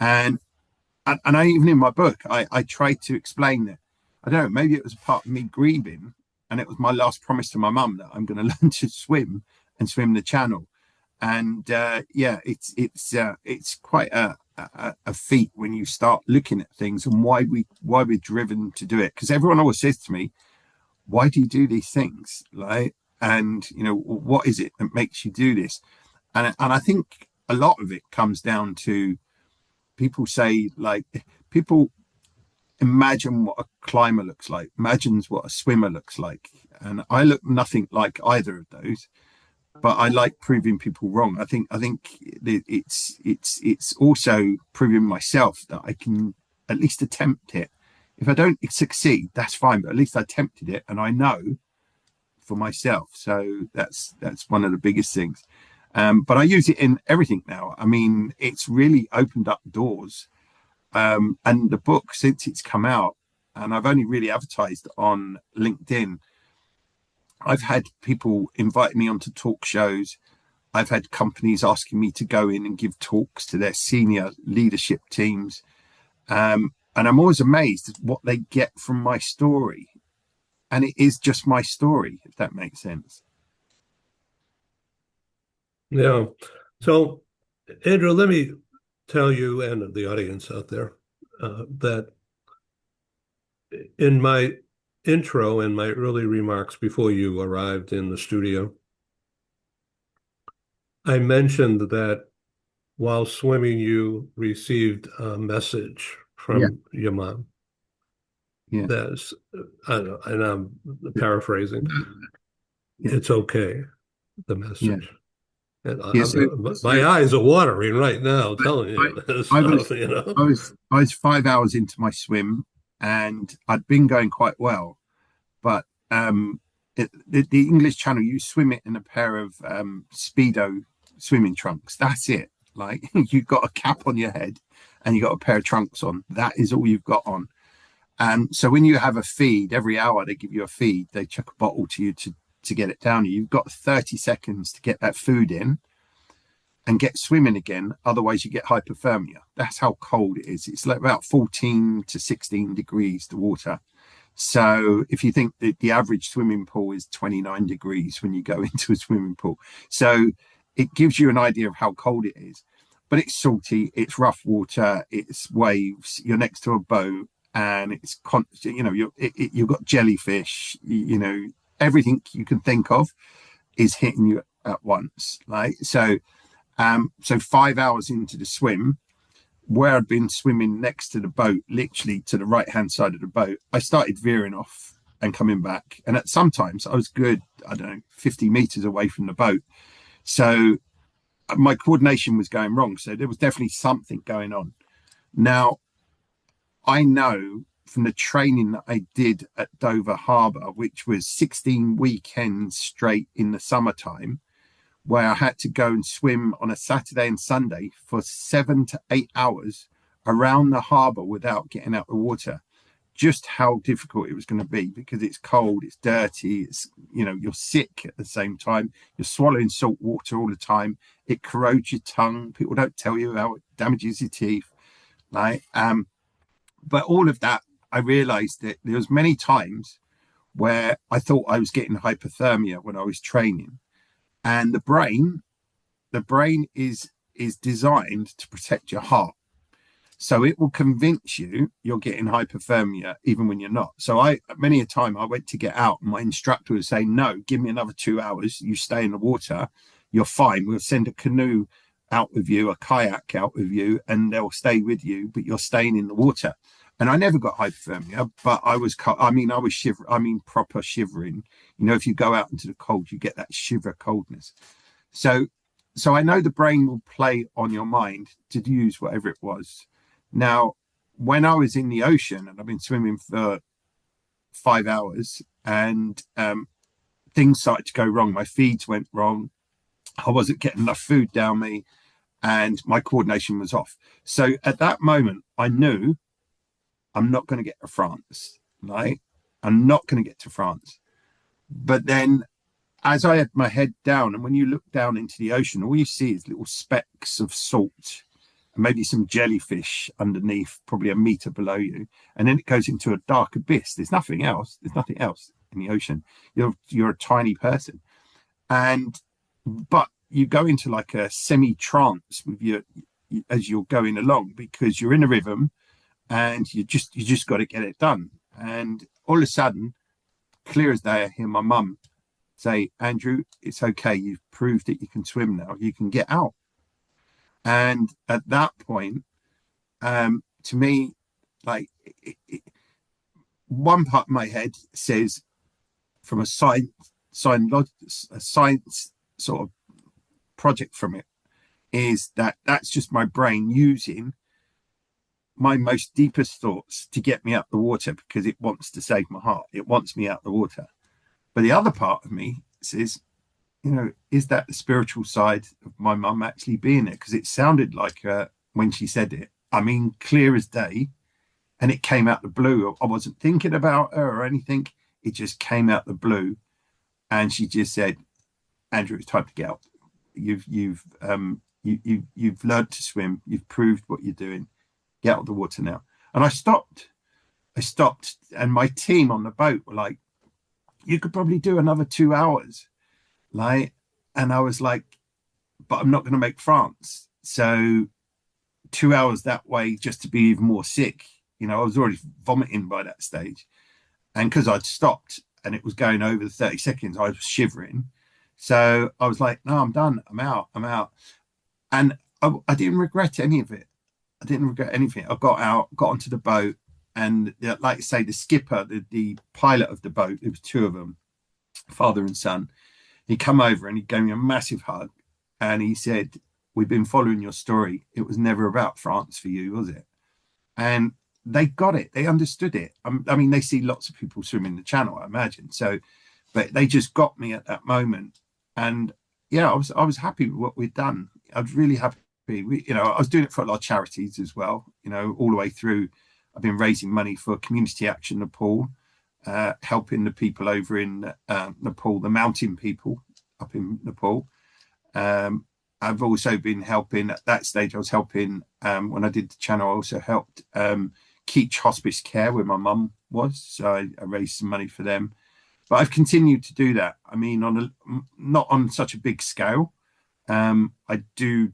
And I even in my book, I tried to explain that, I don't know, maybe it was a part of me grieving, and it was my last promise to my mum that I'm going to learn to swim and swim the channel. And it's quite a feat when you start looking at things and why we're driven to do it. Because everyone always says to me, why do you do these things? Like, and you know, what is it that makes you do this? And I think a lot of it comes down to people say, like, people imagine what a climber looks like, imagines what a swimmer looks like. And I look nothing like either of those, but I like proving people wrong. I think it's also proving myself that I can at least attempt it. If I don't succeed, that's fine, but at least I attempted it, and I know for myself. So that's one of the biggest things. But I use it in everything now. I mean, it's really opened up doors. And the book, since it's come out, and I've only really advertised on LinkedIn, I've had people invite me onto talk shows. I've had companies asking me to go in and give talks to their senior leadership teams. And I'm always amazed at what they get from my story. And it is just my story, if that makes sense. Yeah. So, Andrew, let me tell you and the audience out there that in my intro and my early remarks before you arrived in the studio, I mentioned that while swimming, you received a message from your mom. Yeah. That's, and I'm paraphrasing, it's okay, the message. And my eyes are watering right now telling you this stuff, you know. I was 5 hours into my swim, and I'd been going quite well, but the English Channel, you swim it in a pair of Speedo swimming trunks. That's it. Like, you've got a cap on your head and you've got a pair of trunks on. That is all you've got on. And so when you have a feed, every hour they give you a feed, they chuck a bottle to you to get it down. You've got 30 seconds to get that food in and get swimming again. Otherwise you get hypothermia. That's how cold it is. It's like about 14 to 16 degrees, the water. So if you think that the average swimming pool is 29 degrees when you go into a swimming pool, so it gives you an idea of how cold it is. But it's salty, it's rough water, it's waves, you're next to a boat, and it's you know, you've got jellyfish, you know, everything you can think of is hitting you at once. Like, so 5 hours into the swim, where I'd been swimming next to the boat, literally to the right hand side of the boat, I started veering off and coming back. And at sometimes I was good, I don't know, 50 meters away from the boat. So my coordination was going wrong. So there was definitely something going on. Now, I know from the training that I did at Dover Harbour, which was 16 weekends straight in the summertime, where I had to go and swim on a Saturday and Sunday for 7 to 8 hours around the harbour without getting out the water, just how difficult it was going to be, because it's cold, it's dirty, it's, you know, you're sick at the same time, you're swallowing salt water all the time, it corrodes your tongue, people don't tell you how it damages your teeth, like, but all of that, I realised that there was many times where I thought I was getting hypothermia when I was training. And the brain is designed to protect your heart. So it will convince you you're getting hypothermia even when you're not. So many a time I went to get out and my instructor was saying, no, give me another 2 hours. You stay in the water. You're fine. We'll send a canoe out with you, a kayak out with you, and they'll stay with you, but you're staying in the water. And I never got hypothermia, but I was shivering. I mean, proper shivering. You know, if you go out into the cold, you get that shiver coldness. So I know the brain will play on your mind to use whatever it was. Now, when I was in the ocean and I've been swimming for 5 hours and things started to go wrong, my feeds went wrong. I wasn't getting enough food down me and my coordination was off. So at that moment, I knew I'm not going to get to France, right? I'm not going to get to France. But then as I had my head down, and when you look down into the ocean, all you see is little specks of salt, and maybe some jellyfish underneath, probably a meter below you. And then it goes into a dark abyss. There's nothing else. There's nothing else in the ocean. You're a tiny person. But you go into like a semi-trance with as you're going along, because you're in a rhythm and you just got to get it done. And all of a sudden, clear as day, I hear my mum say, Andrew, it's okay. You've proved that you can swim now. You can get out. And at that point, to me, like one part of my head says, from a science sort of project from it, is that's just my brain using my most deepest thoughts to get me out the water because it wants to save my heart. It wants me out the water. But the other part of me says, is that the spiritual side of my mum actually being there? Because it sounded like when she said it, I mean, clear as day. And it came out the blue. I wasn't thinking about her or anything. It just came out the blue. And she just said, Andrew, it's time to get out. You've learned to swim. You've proved what you're doing. Get out of the water now. And I stopped. And my team on the boat were like, you could probably do another 2 hours. And I was like, but I'm not going to make France. So 2 hours that way just to be even more sick. I was already vomiting by that stage. And because I'd stopped and it was going over the 30 seconds, I was shivering. So I was like, no, I'm done. I'm out. And I didn't regret any of it. I didn't regret anything. I got out, got onto the boat. And like I say, the skipper, the pilot of the boat, there was two of them, father and son. He come over and he gave me a massive hug. And he said, we've been following your story. It was never about France for you, was it? And they got it. They understood it. I mean, they see lots of people swimming the channel, I imagine. So, but they just got me at that moment. And yeah, I was happy with what we'd done. I was really happy. I was doing it for a lot of charities as well, all the way through. I've been raising money for Community Action Nepal, helping the people over in Nepal, the mountain people up in Nepal. I've also been helping, at that stage I was helping, when I did the channel, I also helped Keach Hospice Care where my mum was. So I raised some money for them. But I've continued to do that. I mean, not on such a big scale. I do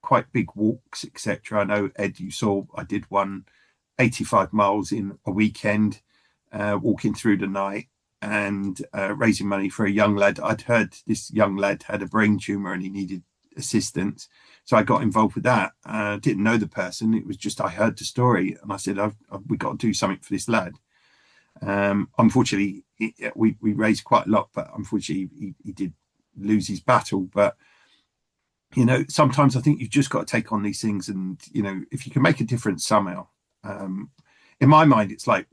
quite big walks, etc. I know, Ed, you saw I did one 85 miles in a weekend, walking through the night and raising money for a young lad. I'd heard this young lad had a brain tumor and he needed assistance. So I got involved with that. Didn't know the person. It was just I heard the story and I said, we've got to do something for this lad. Unfortunately, we raised quite a lot, but unfortunately he did lose his battle. But sometimes I think you've just got to take on these things, and if you can make a difference somehow. In my mind, it's like,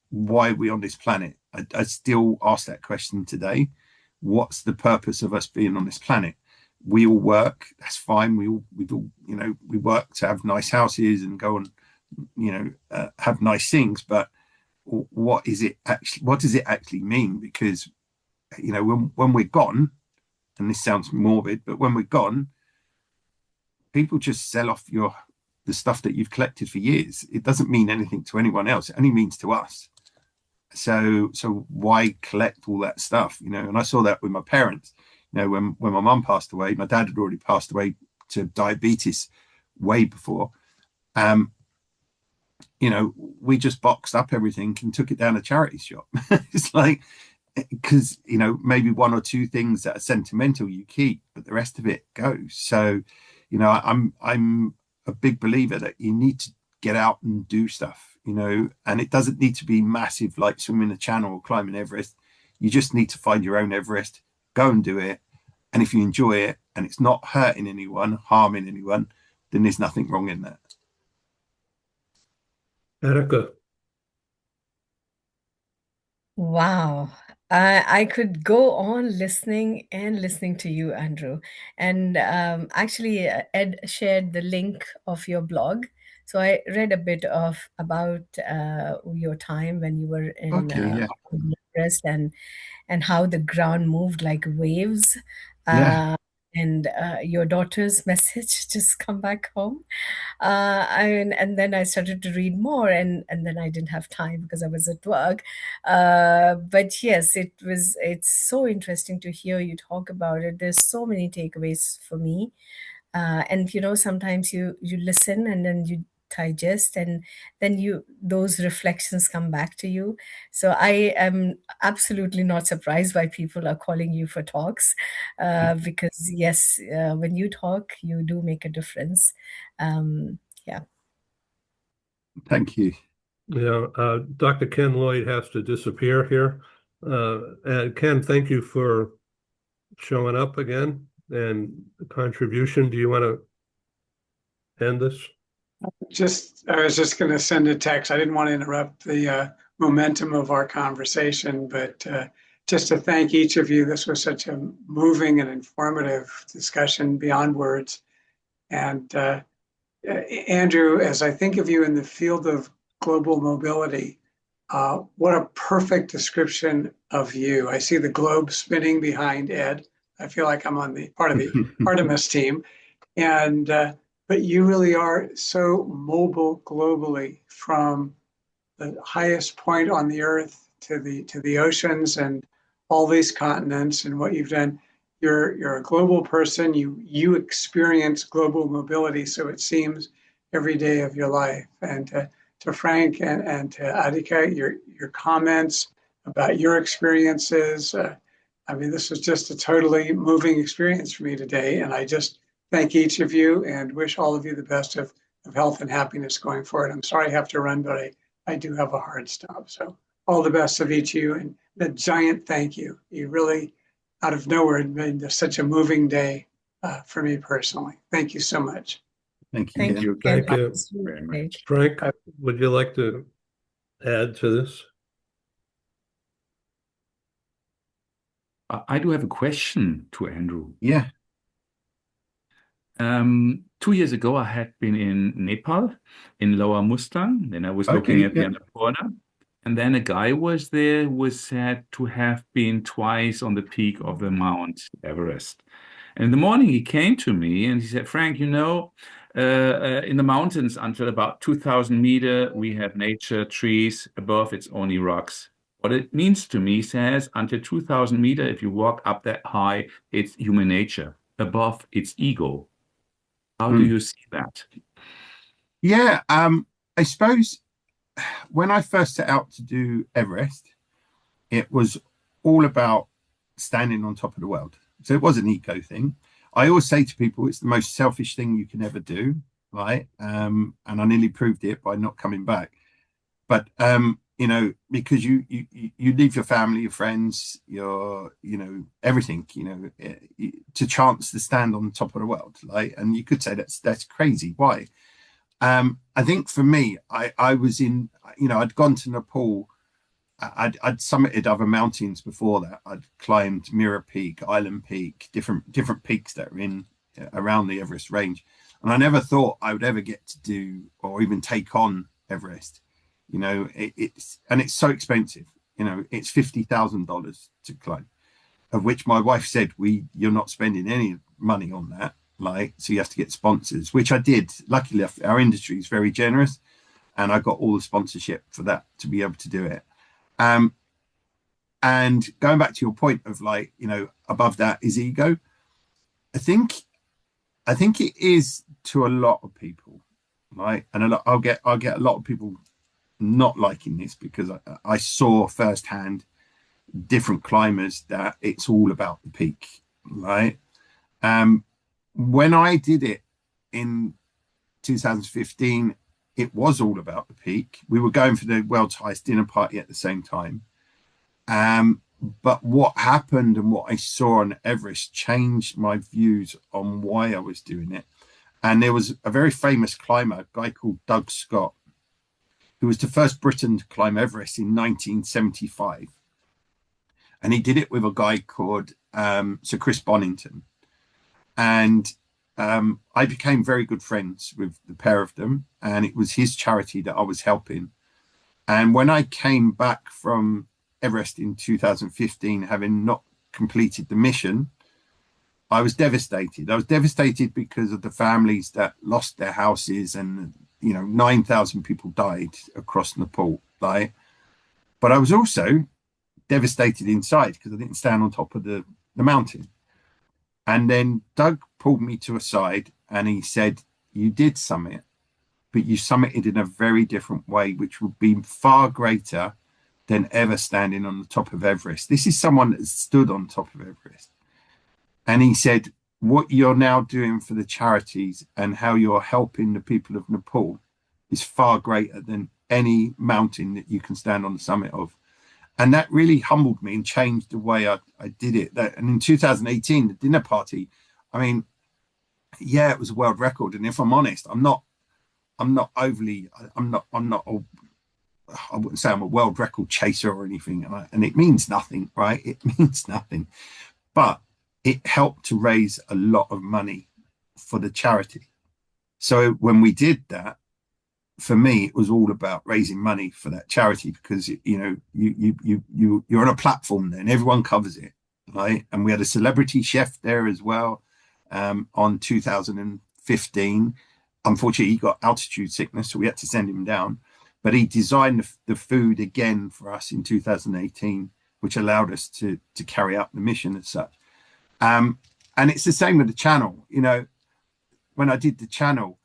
why are we on this planet? I still ask that question today. What's the purpose of us being on this planet? We all work. That's fine. We work to have nice houses and go and have nice things. But what is it actually? What does it actually mean? Because when we're gone, and this sounds morbid, but when we're gone, people just sell off the stuff that you've collected for years. It doesn't mean anything to anyone else. It only means to us. So why collect all that stuff? And I saw that with my parents. When my mum passed away, my dad had already passed away to diabetes way before. We just boxed up everything and took it down a charity shop. It's like, because maybe one or two things that are sentimental you keep, but the rest of it goes. So I'm a big believer that you need to get out and do stuff, and it doesn't need to be massive like swimming the channel or climbing Everest. You just need to find your own Everest, go and do it. And if you enjoy it and it's not hurting anyone, harming anyone, then there's nothing wrong in that. ATIKA. Wow. I could go on listening to you, Andrew. And actually, Ed shared the link of your blog. So I read a bit about your time when you were in Everest and how the ground moved like waves. And your daughter's message, just come back home. And then I started to read more, and then I didn't have time because I was at work. But yes, it's so interesting to hear you talk about it. There's so many takeaways for me. And sometimes you listen and then you digest, and then those reflections come back to you. So I am absolutely not surprised why people are calling you for talks, because yes, when you talk, you do make a difference. Yeah. Thank you. Yeah, Dr. Ken Lloyd has to disappear here. And Ken, thank you for showing up again and contribution. Do you want to end this? I was just going to send a text. I didn't want to interrupt the momentum of our conversation, but just to thank each of you. This was such a moving and informative discussion beyond words. And Andrew, as I think of you in the field of global mobility, what a perfect description of you. I see the globe spinning behind Ed. I feel like I'm on the part of the Artemis team. And but you really are so mobile globally, from the highest point on the earth to the oceans and all these continents, and what you've done. You're a global person. You experience global mobility, so it seems, every day of your life. And to Frank and to ATIKA, your comments about your experiences. I mean, this was just a totally moving experience for me today, and I just thank each of you and wish all of you the best of health and happiness going forward. I'm sorry I have to run, but I do have a hard stop. So all the best of each of you, and a giant thank you. You really, out of nowhere, made this such a moving day for me personally. Thank you so much. Thank you. Thank you. Thank you very much. Frank, would you like to add to this? I do have a question to Andrew. Yeah. 2 years ago, I had been in Nepal, in Lower Mustang. Then I was looking at the Annapurna. And then a guy was there who was said to have been twice on the peak of the Mount Everest. And in the morning, he came to me and he said, Frank, you know, in the mountains until about 2,000 meters, we have nature, trees. Above, it's only rocks. What it means to me, he says, until 2,000 meters, if you walk up that high, it's human nature. Above, it's ego. How do you see that? Yeah, I suppose when I first set out to do Everest, it was all about standing on top of the world. So it was an ego thing. I always say to people, it's the most selfish thing you can ever do, right? And I nearly proved it by not coming back. But you know, because you leave your family, your friends, your everything, to chance to stand on top of the world, like, and you could say that's crazy. Why? I think for me, I was in, I'd gone to Nepal. I'd summited other mountains before that. I'd climbed Mirror Peak, Island Peak, different peaks that are in around the Everest range, and I never thought I would ever get to do or even take on Everest. It's so expensive. It's $50,000 to climb, of which my wife said, you're not spending any money on that. Like, so you have to get sponsors, which I did. Luckily, our industry is very generous, and I got all the sponsorship for that to be able to do it. And going back to your point of above that is ego. I think it is to a lot of people, right? And I'll get a lot of people not liking this, because I saw firsthand different climbers that it's all about the peak, right? When I did it in 2015, it was all about the peak. We were going for the world's highest dinner party at the same time. But what happened and what I saw on Everest changed my views on why I was doing it. And there was a very famous climber, a guy called Doug Scott, who was the first Briton to climb Everest in 1975. And he did it with a guy called Sir Chris Bonington. And I became very good friends with the pair of them. And it was his charity that I was helping. And when I came back from Everest in 2015, having not completed the mission, I was devastated. I was devastated because of the families that lost their houses, and 9,000 people died across Nepal, right? But I was also devastated inside because I didn't stand on top of the mountain. And then Doug pulled me to a side and he said, you did summit, but you summited in a very different way, which would be far greater than ever standing on the top of Everest. This is someone that stood on top of Everest. And he said, what you're now doing for the charities and how you're helping the people of Nepal is far greater than any mountain that you can stand on the summit of. And that really humbled me and changed the way I did it. And in 2018, the dinner party, I mean, yeah, it was a world record. And if I'm honest, I'm not I'm not overly, I'm not, I wouldn't say I'm a world record chaser or anything. And it means nothing, right? It means nothing. But it helped to raise a lot of money for the charity. So when we did that, for me, it was all about raising money for that charity because you're on a platform then everyone covers it, right? And we had a celebrity chef there as well on 2015. Unfortunately, he got altitude sickness, so we had to send him down. But he designed the food again for us in 2018, which allowed us to carry out the mission as such. And it's the same with the channel. When I did the channel,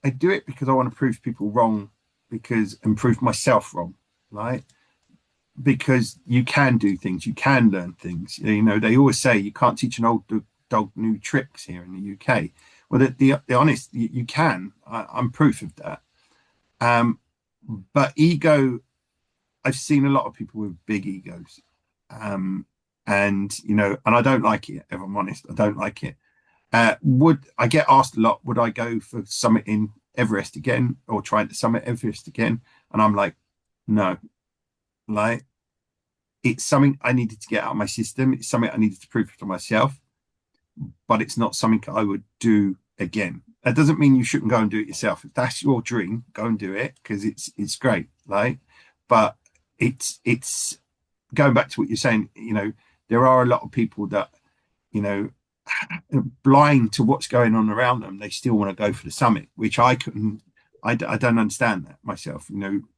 I do it because I want to prove people wrong, and prove myself wrong, right? Because you can do things, you can learn things. They always say you can't teach an old dog new tricks here in the UK. Well, the honest, you can. I'm proof of that. But ego, I've seen a lot of people with big egos, and I don't like it. If I'm honest, I don't like it. Would I get asked a lot? Would I go for summiting Everest again, or trying to summit Everest again? And I'm like, no. Like, it's something I needed to get out of my system. It's something I needed to prove to myself, but it's not something I would do again. That doesn't mean you shouldn't go and do it yourself. If that's your dream, go and do it because it's great, right? But it's going back to what you're saying. There are a lot of people that blind to what's going on around them. They still want to go for the summit, which I couldn't. I don't understand that myself.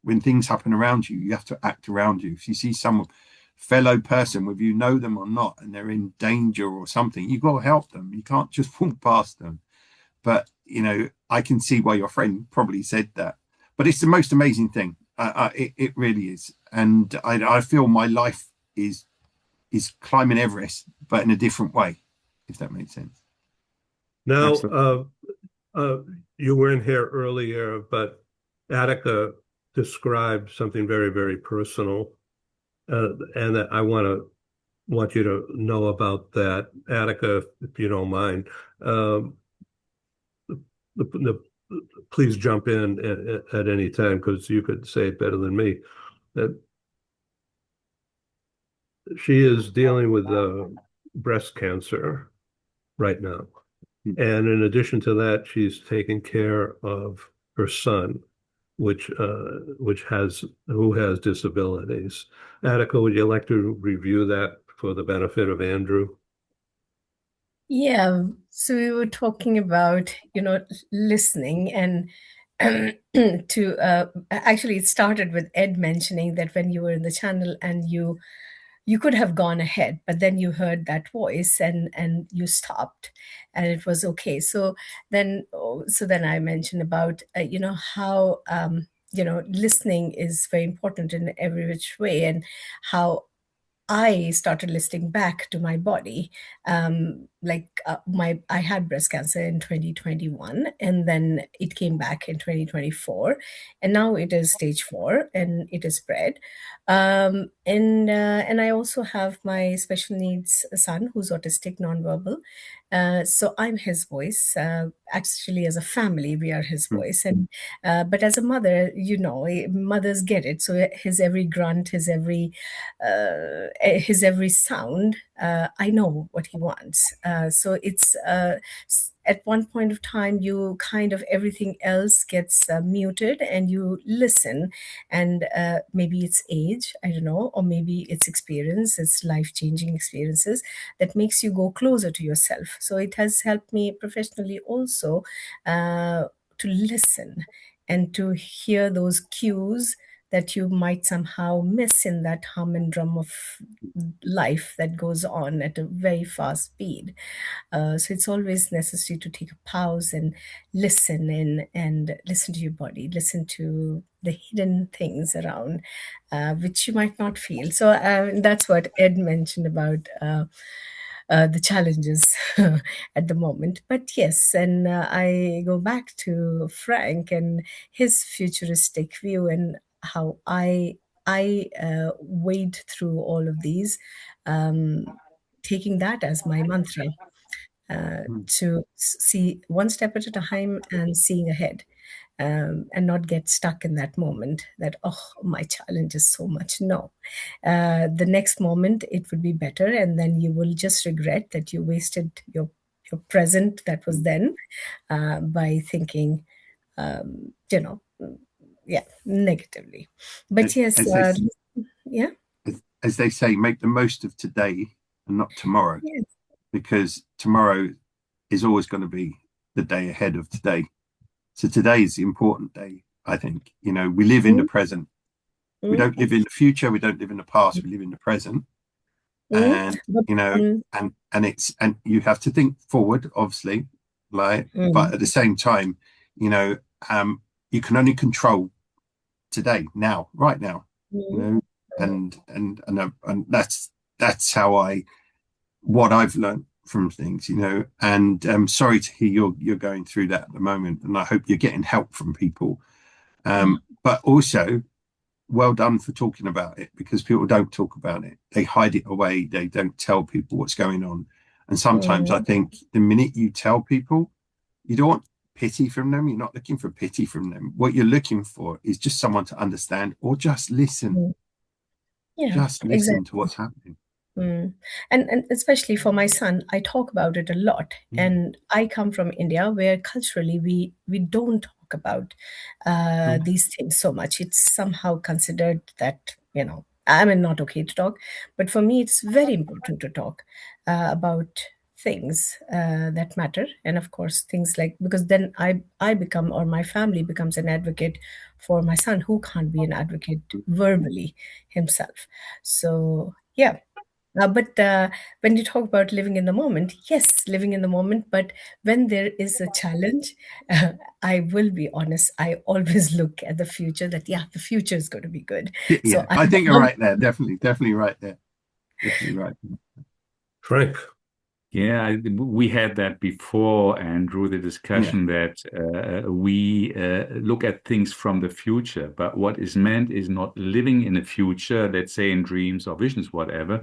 When things happen around you, you have to act around you. If you see some fellow person, whether you know them or not, and they're in danger or something, you've got to help them. You can't just walk past them. But I can see why your friend probably said that. But it's the most amazing thing. It really is. And I feel my life is climbing Everest, but in a different way, if that makes sense. Now, you weren't here earlier, but ATIKA described something very, very personal, and that I want you to know about that. ATIKA, if you don't mind, please jump in at any time because you could say it better than me. That she is dealing with breast cancer right now. And in addition to that, she's taking care of her son, who has disabilities. ATIKA, would you like to review that for the benefit of Andrew? Yeah, so we were talking about, listening and actually it started with Ed mentioning that when you were in the channel and you could have gone ahead, but then you heard that voice and you stopped and it was okay. So then I mentioned about, how, listening is very important in every which way, and how I started listening back to my body. I had breast cancer in 2021, and then it came back in 2024, and now it is stage 4, and it is spread. And I also have my special needs son who's autistic, nonverbal. So I'm his voice. Actually, as a family, we are his voice, and but as a mother, mothers get it. So his every grunt, his every sound, I know what he wants. So it's at one point of time, you kind of everything else gets muted and you listen. And maybe it's age, I don't know, or maybe it's experience, it's life-changing experiences that makes you go closer to yourself. So it has helped me professionally also to listen and to hear those cues that you might somehow miss in that hum and drum of life that goes on at a very fast speed. So it's always necessary to take a pause and listen and listen to your body, listen to the hidden things around, which you might not feel. So that's what Ed mentioned about the challenges at the moment. But yes, and I go back to Frank and his futuristic view and how I wade through all of these, taking that as my mantra. to see one step at a time and seeing ahead, and not get stuck in that moment that, oh, my challenge is so much. No. The next moment it would be better, and then you will just regret that you wasted your present that was then by thinking, you know, yeah, negatively. But yes, yeah. As they say, make the most of today and not tomorrow, Yes. because tomorrow is always going to be the day ahead of today. So today is the important day, I think. You know, we live in the present. We don't live in the future. We don't live in the past. We live in the present. And, you know, and you have to think forward, obviously, like, but at the same time, you know, you can only control today, now, right now, you know, and that's how what I've learned from things, you know. And I'm sorry to hear you're going through that at the moment, and I hope you're getting help from people. But also, well done for talking about it, because people don't talk about it. They hide it away. They don't tell people what's going on. And sometimes I think the minute you tell people, you don't want pity from them. You're not looking for pity from them. What you're looking for is just someone to understand, or just listen. Yeah, just listen to what's happening. And especially for my son, I talk about it a lot. And I come from India, where culturally we don't talk about these things so much. It's somehow considered that, you know, I mean, not okay to talk. But for me, it's very important to talk about things that matter. And of course, things like, because then I become, or my family becomes, an advocate for my son, who can't be an advocate verbally himself. So, yeah. But when you talk about living in the moment, yes, living in the moment. But when there is a challenge, I will be honest, I always look at the future, that, yeah, the future is going to be good. Yeah, So I think you're right there. Definitely right there. Definitely right. Frank. Yeah, we had that before, Andrew, the discussion that we look at things from the future. But what is meant is not living in the future, let's say in dreams or visions, whatever,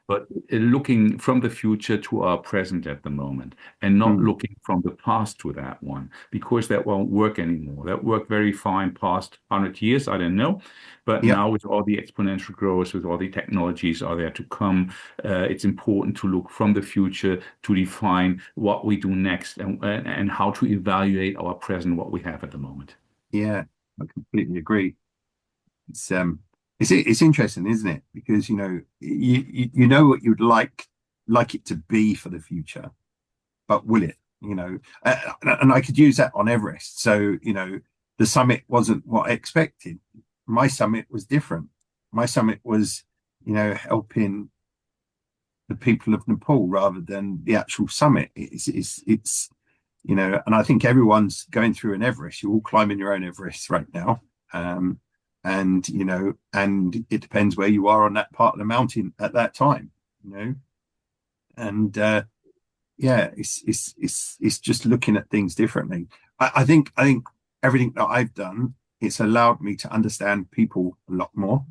but looking from the future to our present at the moment, and not looking from the past to that one, because that won't work anymore. That worked very fine past 100 years, I don't know. But now with all the exponential growth, with all the technologies are there to come, it's important to look from the future to define what we do next, and how to evaluate our present, what we have at the moment. Yeah, I completely agree. It's interesting, isn't it? Because, you know, you know what you'd like it to be for the future, but will it? You know, and I could use that on Everest. So, you know, the summit wasn't what I expected. My summit was different. My summit was, you know, helping the people of Nepal rather than the actual summit. It's you know, and I think everyone's going through an Everest. You're all climbing your own Everest right now. And, you know, and it depends where you are on that part of the mountain at that time, you know. And yeah, it's just looking at things differently. I think everything that I've done, it's allowed me to understand people a lot more,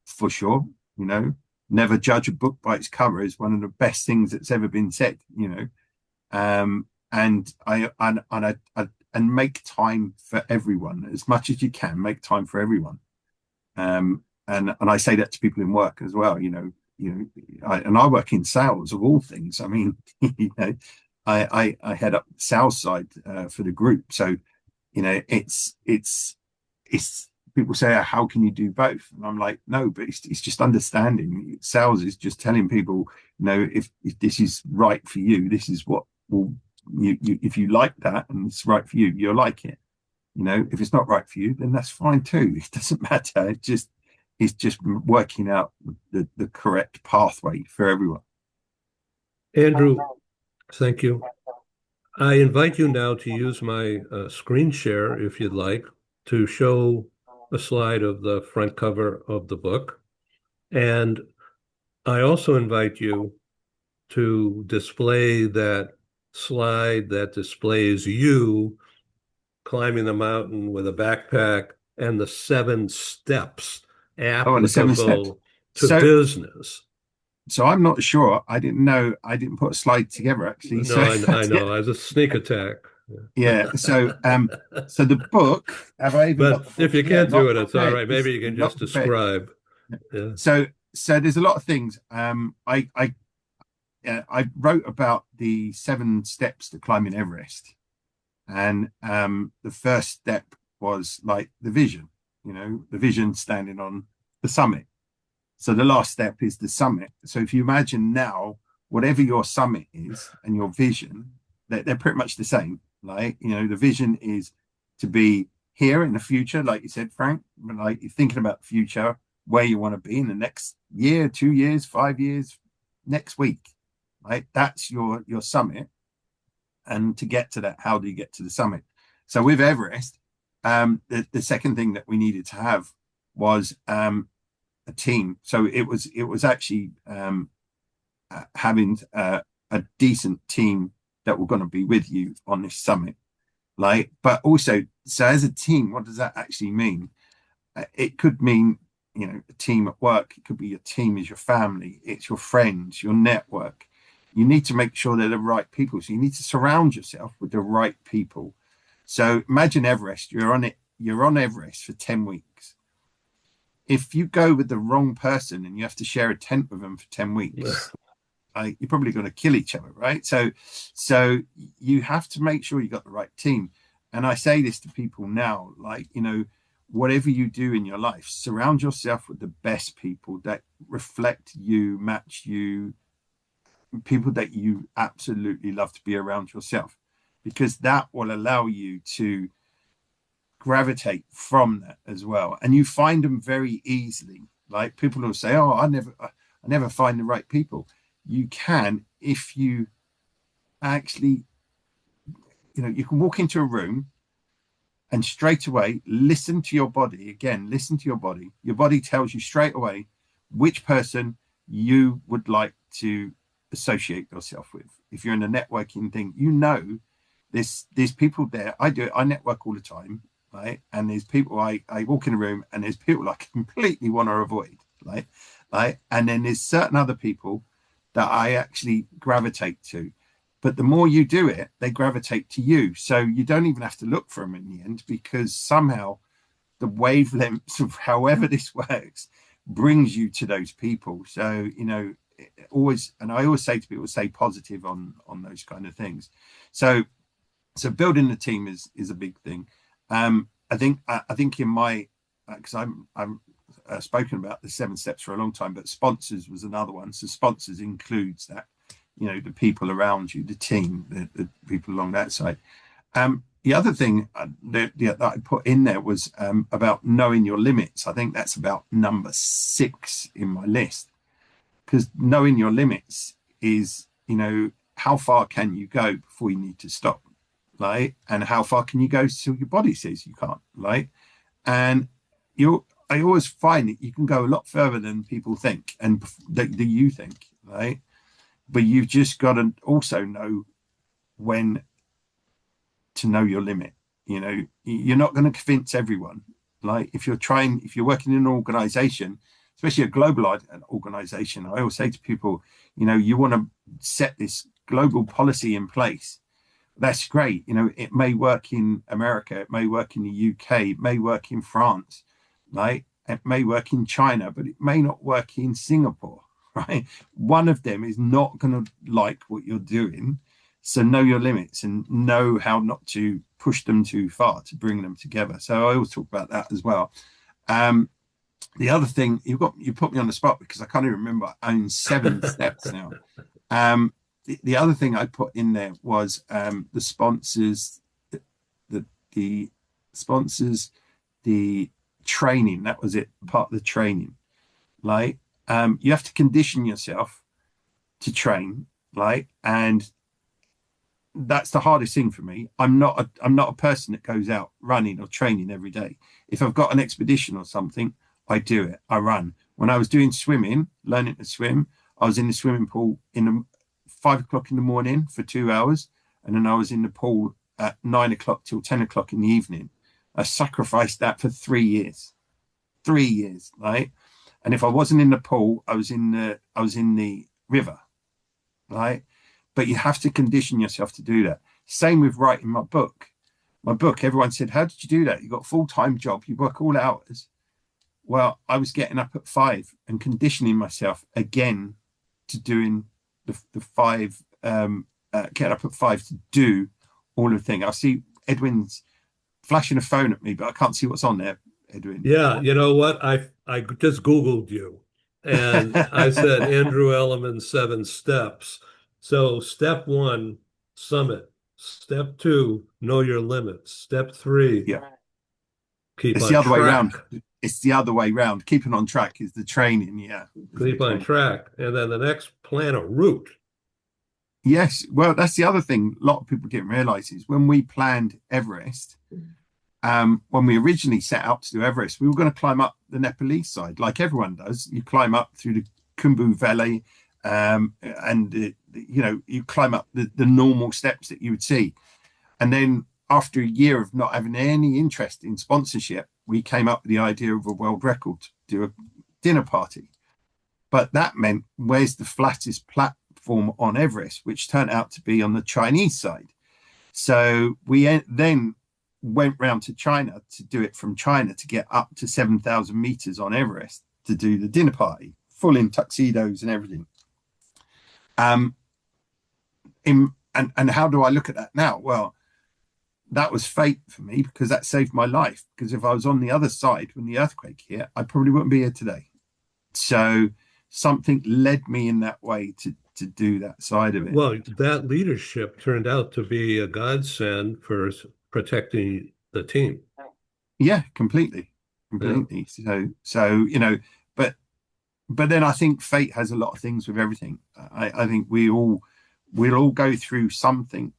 for sure. You know, never judge a book by its cover is one of the best things that's ever been said. You know, and make time for everyone as much as you can. Make time for everyone, and I say that to people in work as well. You know, I work in sales of all things. I mean, you know, I head up the sales side for the group. So, you know, it's people say, how can you do both? And I'm like, no, but it's just understanding. Sales is just telling people, you know, if this is right for you, this is what will you if you like that and it's right for you, you'll like it. You know, if it's not right for you, then that's fine too. It doesn't matter. It's just working out the correct pathway for everyone. Andrew, thank you. I invite you now to use my screen share, if you'd like, to show a slide of the front cover of the book. And I also invite you to display that slide that displays you climbing the mountain with a backpack and the 7 steps applicable to business. so I'm not sure. I didn't know. I didn't put a slide together actually. No, So I know. As a sneak attack. yeah. So the book. Have I even got But the book if you here? can't do Not it, it's all prepared. right. This Maybe you can not just prepared. describe. Yeah. So there's a lot of things. I wrote about the 7 steps to climbing Everest, and the first step was like the vision. The vision standing on the summit. So the last step is the summit. So if you imagine now, whatever your summit is and your vision, they're pretty much the same. Like, the vision is to be here in the future, like you said, Frank, like you're thinking about the future, where you want to be in the next year, 2 years, 5 years, next week, right? That's your summit. And to get to that, how do you get to the summit? So with Everest, the second thing that we needed to have was a team. So it was actually having a decent team that were going to be with you on this summit. Like, but also, so as a team, what does that actually mean? It could mean, a team at work. It could be your team is your family. It's your friends, your network. You need to make sure they're the right people. So you need to surround yourself with the right people. So imagine Everest. You're on Everest for 10 weeks. If you go with the wrong person and you have to share a tent with them for 10 weeks, you're probably going to kill each other, right? So you have to make sure you got the right team. And I say this to people now, like, whatever you do in your life, surround yourself with the best people that reflect you, match you, people that you absolutely love to be around yourself, because that will allow you to gravitate from that as well. And you find them very easily. Like, people will say, oh, I never find the right people. You can, if you actually, you can walk into a room and straight away listen to your body. Again, listen to your body. Your body tells you straight away which person you would like to associate yourself with. If you're in a networking thing, there's people there. I do it. I network all the time, right? And there's people I walk in a room and there's people I completely want to avoid, right? And then there's certain other people that I actually gravitate to. But the more you do it, they gravitate to you. So you don't even have to look for them in the end, because somehow the wavelengths of however this works brings you to those people. So, I always say to people, stay positive on those kind of things. So building the team is a big thing. I think in my, because I'm spoken about the 7 steps for a long time, but sponsors was another one. So sponsors includes that, the people around you, the team, the people along that side. The other thing that I put in there was about knowing your limits. I think that's about number 6 in my list, because knowing your limits is, how far can you go before you need to stop, right? And how far can you go till your body says you can't, right? And I always find that you can go a lot further than people think and that you think, right? But you've just got to also know when to know your limit. You're not going to convince everyone. Like, if you're working in an organization, especially a global organization, I always say to people, you want to set this global policy in place. That's great. It may work in America, it may work in the UK, it may work in France, right? It may work in China, but it may not work in Singapore, right? One of them is not going to like what you're doing. So know your limits and know how not to push them too far to bring them together. So I always talk about that as well. The other thing, you put me on the spot because I can't even remember. I own 7 steps now. The other thing I put in there was the sponsors, the sponsors, the training. That was it, part of the training. Like, you have to condition yourself to train, like, and that's the hardest thing for me. I'm not a person that goes out running or training every day. If I've got an expedition or something, I do it. I run. When I was doing swimming, learning to swim, I was in the swimming pool in 5 o'clock in the morning for 2 hours, and then I was in the pool at 9 o'clock till 10 o'clock in the evening. I sacrificed that for 3 years. 3 years, right? And if I wasn't in the pool, I was in the river, right? But you have to condition yourself to do that. Same with writing my book. My book, everyone said, how did you do that? You got a full-time job, you work all hours. Well, I was getting up at 5 and conditioning myself again to doing the 5, getting up at 5 to do all the thing. I see Edwin's flashing a phone at me, but I can't see what's on there, Edwin. Yeah, you know what? I just Googled you, and I said Andrew Elliman 7 steps. So step 1, summit. Step 2, know your limits. Step 3, Yeah. keep It's on the other way track. round. It's the other way round. Keeping on track is the training. Yeah. Keep on track. And then the next, plan a route. Yes. Well, that's the other thing a lot of people didn't realize is when we planned Everest, when we originally set out to do Everest, we were going to climb up the Nepalese side, like everyone does. You climb up through the Khumbu Valley, you climb up the normal steps that you would see. And then after a year of not having any interest in sponsorship, we came up with the idea of a world record to do a dinner party. But that meant, where's the flattest platform on Everest, which turned out to be on the Chinese side. So we then went round to China to do it from China to get up to 7,000 meters on Everest to do the dinner party, full in tuxedos and everything. And how do I look at that now? Well, that was fate for me, because that saved my life. Because if I was on the other side when the earthquake hit, I probably wouldn't be here today. So something led me in that way to do that side of it. Well, that leadership turned out to be a godsend for protecting the team. Yeah, completely. Yeah. So but then I think fate has a lot of things with everything. I think we'll all go through something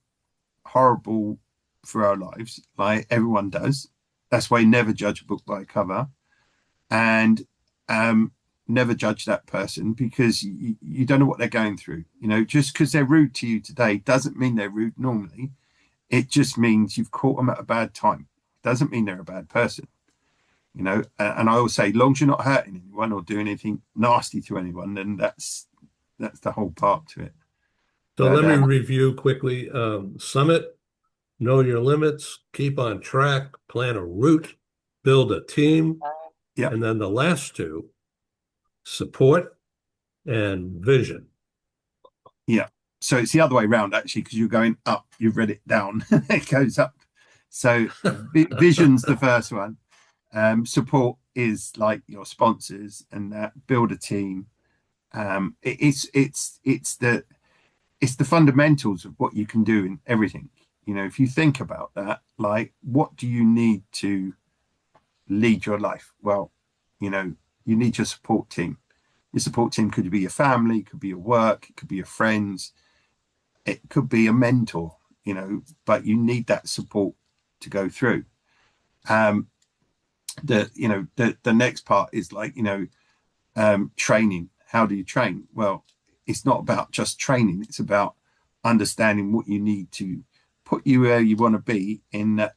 horrible for our lives, like everyone does. That's why you never judge a book by a cover, and never judge that person, because you don't know what they're going through. Just because they're rude to you today doesn't mean they're rude normally. It just means you've caught them at a bad time. Doesn't mean they're a bad person. And I always say, long as you're not hurting anyone or doing anything nasty to anyone, then that's the whole part to it. So let me review quickly. Summit, know your limits, keep on track, plan a route, build a team. Yeah. And then the last 2, support and vision. Yeah. So it's the other way around, actually, because you're going up, you've read it down, it goes up. So vision's the first one. Support is like your sponsors, and build a team. It's the fundamentals of what you can do in everything. If you think about that, like, what do you need to lead your life? Well, you need your support team. Your support team could be your family, could be your work, it could be your friends, it could be a mentor, but you need that support to go through. The next part is like, training. How do you train? Well, it's not about just training. It's about understanding what you need to put you where you want to be in that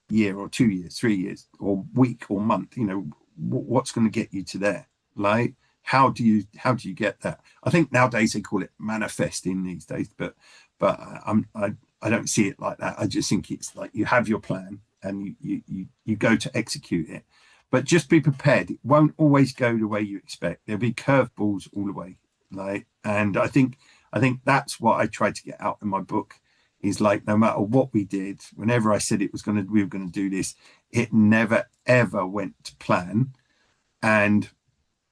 year or 2 years, 3 years, or week or month. What's going to get you to there? Like, how do you get that? I think nowadays they call it manifesting these days, but I don't see it like that. I just think it's like you have your plan and you go to execute it, but just be prepared. It won't always go the way you expect. There'll be curveballs all the way. And I think that's what I tried to get out in my book, is like, no matter what we did, whenever I said we were going to do this, it never ever went to plan. And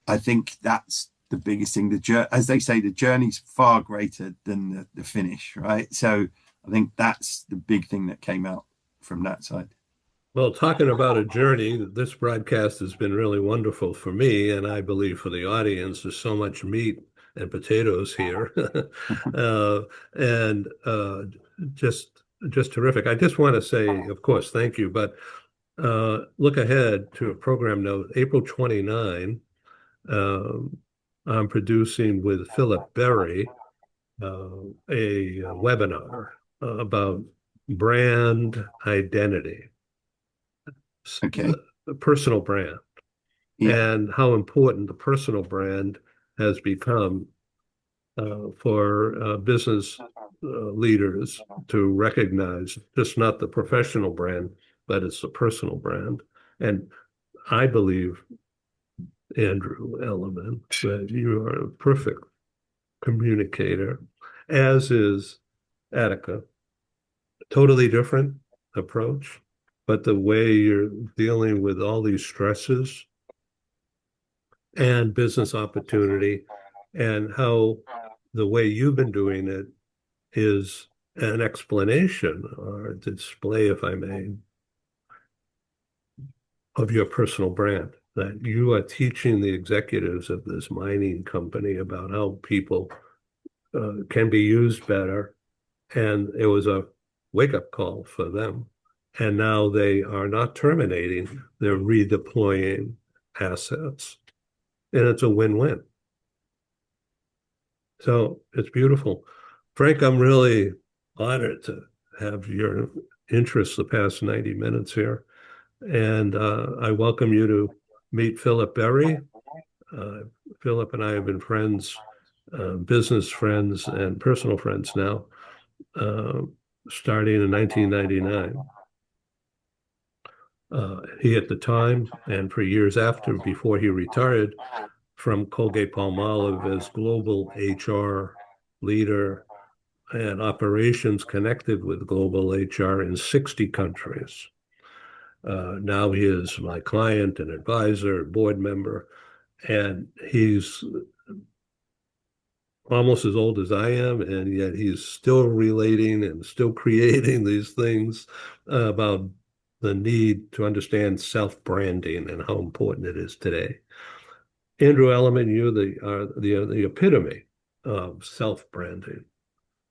I think that's the biggest thing. As they say, the journey's far greater than the finish, right? So I think that's the big thing that came out from that side. Well, talking about a journey, this broadcast has been really wonderful for me, and I believe for the audience. There's so much meat and potatoes here, and just terrific. I just want to say, of course, thank you, but look ahead to a program note, April 29. I'm producing with Philip Berry a webinar about brand identity. Okay. A personal brand. and how important the personal brand has become for business leaders to recognize just not the professional brand, but it's the personal brand. And I believe, Andrew Elliman, that you are a perfect communicator, as is ATIKA. Totally different approach, but the way you're dealing with all these stresses and business opportunity, and how the way you've been doing it is an explanation or a display, if I may, of your personal brand. That you are teaching the executives of this mining company about how people can be used better. And it was a wake-up call for them. And now they are not terminating, they're redeploying assets. And it's a win-win. So it's beautiful. Frank, I'm really honored to have your interest the past 90 minutes here. And I welcome you to meet Philip Berry. Philip and I have been friends, business friends and personal friends now, starting in 1999. He at the time and for years after, before he retired from Colgate-Palmolive as global HR leader and operations connected with global HR in 60 countries. Now he is my client and advisor, board member, and he's almost as old as I am, and yet he's still relating and still creating these things about the need to understand self-branding and how important it is today. Andrew Elliman, you are the epitome of self-branding.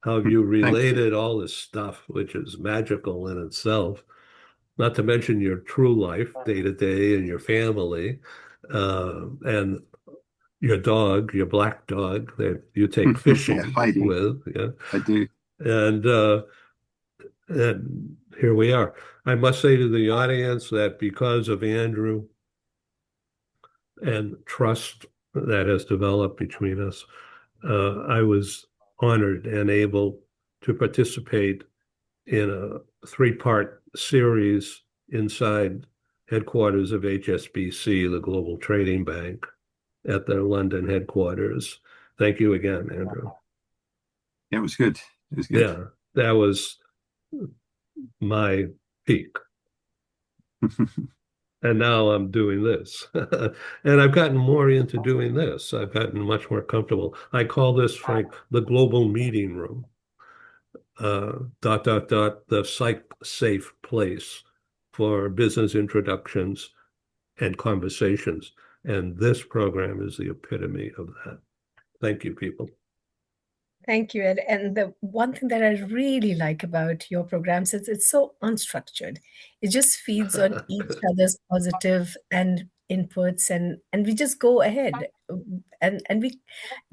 How have you related all this stuff, which is magical in itself, not to mention your true life, day to day, and your family, and your dog, your black dog that you take fishing with. Yeah, I do. And here we are. I must say to the audience that because of Andrew and trust that has developed between us, I was honored and able to participate in a 3-part series inside headquarters of HSBC, the global trading bank, at their London headquarters. Thank you again, Andrew. Yeah, it was good. It was good. Yeah, that was my peak. And now I'm doing this. And I've gotten more into doing this. I've gotten much more comfortable. I call this, Frank, the global meeting room. The psych-safe place for business introductions and conversations. And this program is the epitome of that. Thank you, people. Thank you, Ed. And the one thing that I really like about your programs is it's so unstructured. It just feeds on each other's positive and inputs, and we just go ahead. And we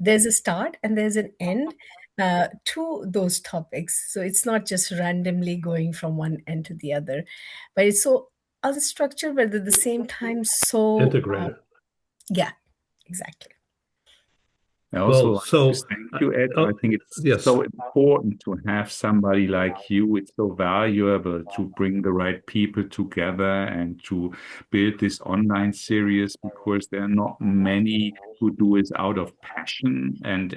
there's a start and there's an end to those topics. So it's not just randomly going from one end to the other, but it's so unstructured, but at the same time so integrated. Yeah, exactly. I also like to thank you, Ed. I think it's so important to have somebody like you. It's so valuable to bring the right people together and to build this online series, because there are not many who do it out of passion and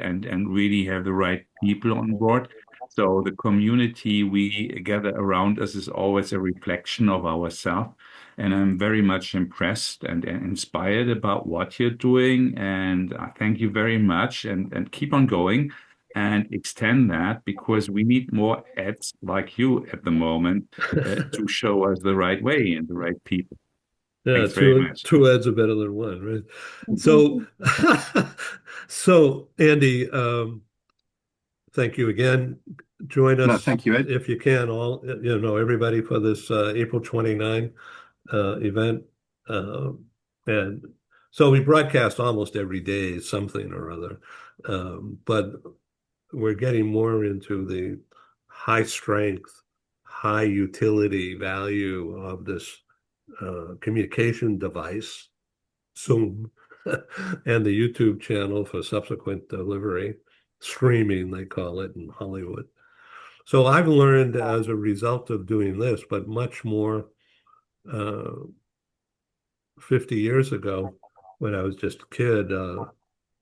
really have the right people on board. So the community we gather around us is always a reflection of ourselves. And I'm very much impressed and inspired about what you're doing. And I thank you very much, and keep on going and extend that, because we need more ads like you at the moment to show us the right way and the right people. Yeah, two ads are better than one, right? So, so Andy, thank you again. Join us. No, thank you, Ed. If you can, everybody, for this April 29 event. And so we broadcast almost every day, something or other. But we're getting more into the high strength, high utility value of this communication device Zoom, and the YouTube channel for subsequent delivery, streaming, they call it in Hollywood. So I've learned as a result of doing this, but much more 50 years ago when I was just a kid,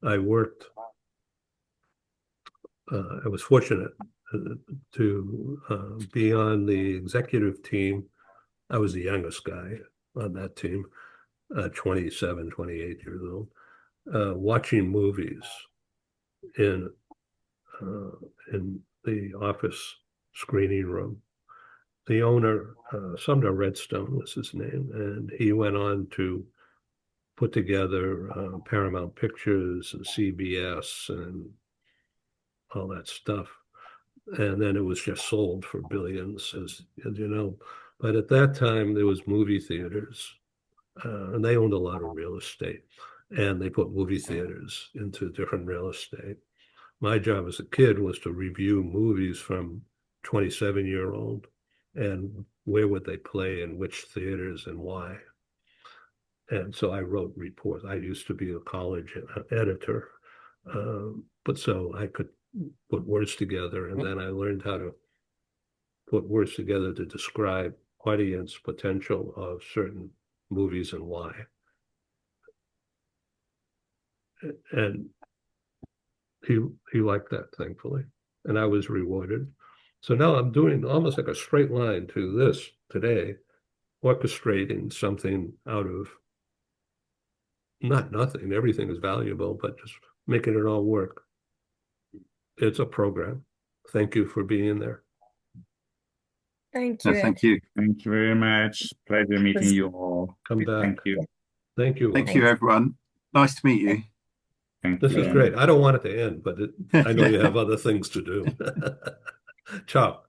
I worked, I was fortunate to be on the executive team. I was the youngest guy on that team, 27, 28 years old, watching movies in the office screening room. The owner, Sumner Redstone was his name, and he went on to put together Paramount Pictures and CBS and all that stuff. And then it was just sold for billions, as you know. But at that time, there was movie theaters, and they owned a lot of real estate. And they put movie theaters into different real estate. My job as a kid was to review movies from 27-year-old and where would they play in which theaters and why. And so I wrote reports. I used to be a college editor, but so I could put words together, and then I learned how to put words together to describe audience potential of certain movies and why. And he liked that, thankfully, and I was rewarded. So now I'm doing almost like a straight line to this today, orchestrating something out of not nothing. Everything is valuable, but just making it all work. It's a program. Thank you for being there. Thank you. Thank you. Thank you very much. Pleasure meeting you all. Come back. Thank you. Thank you. Thank you, everyone. Nice to meet you. Thank This you. is great. I don't want it to end, but I know you have other things to do. Ciao.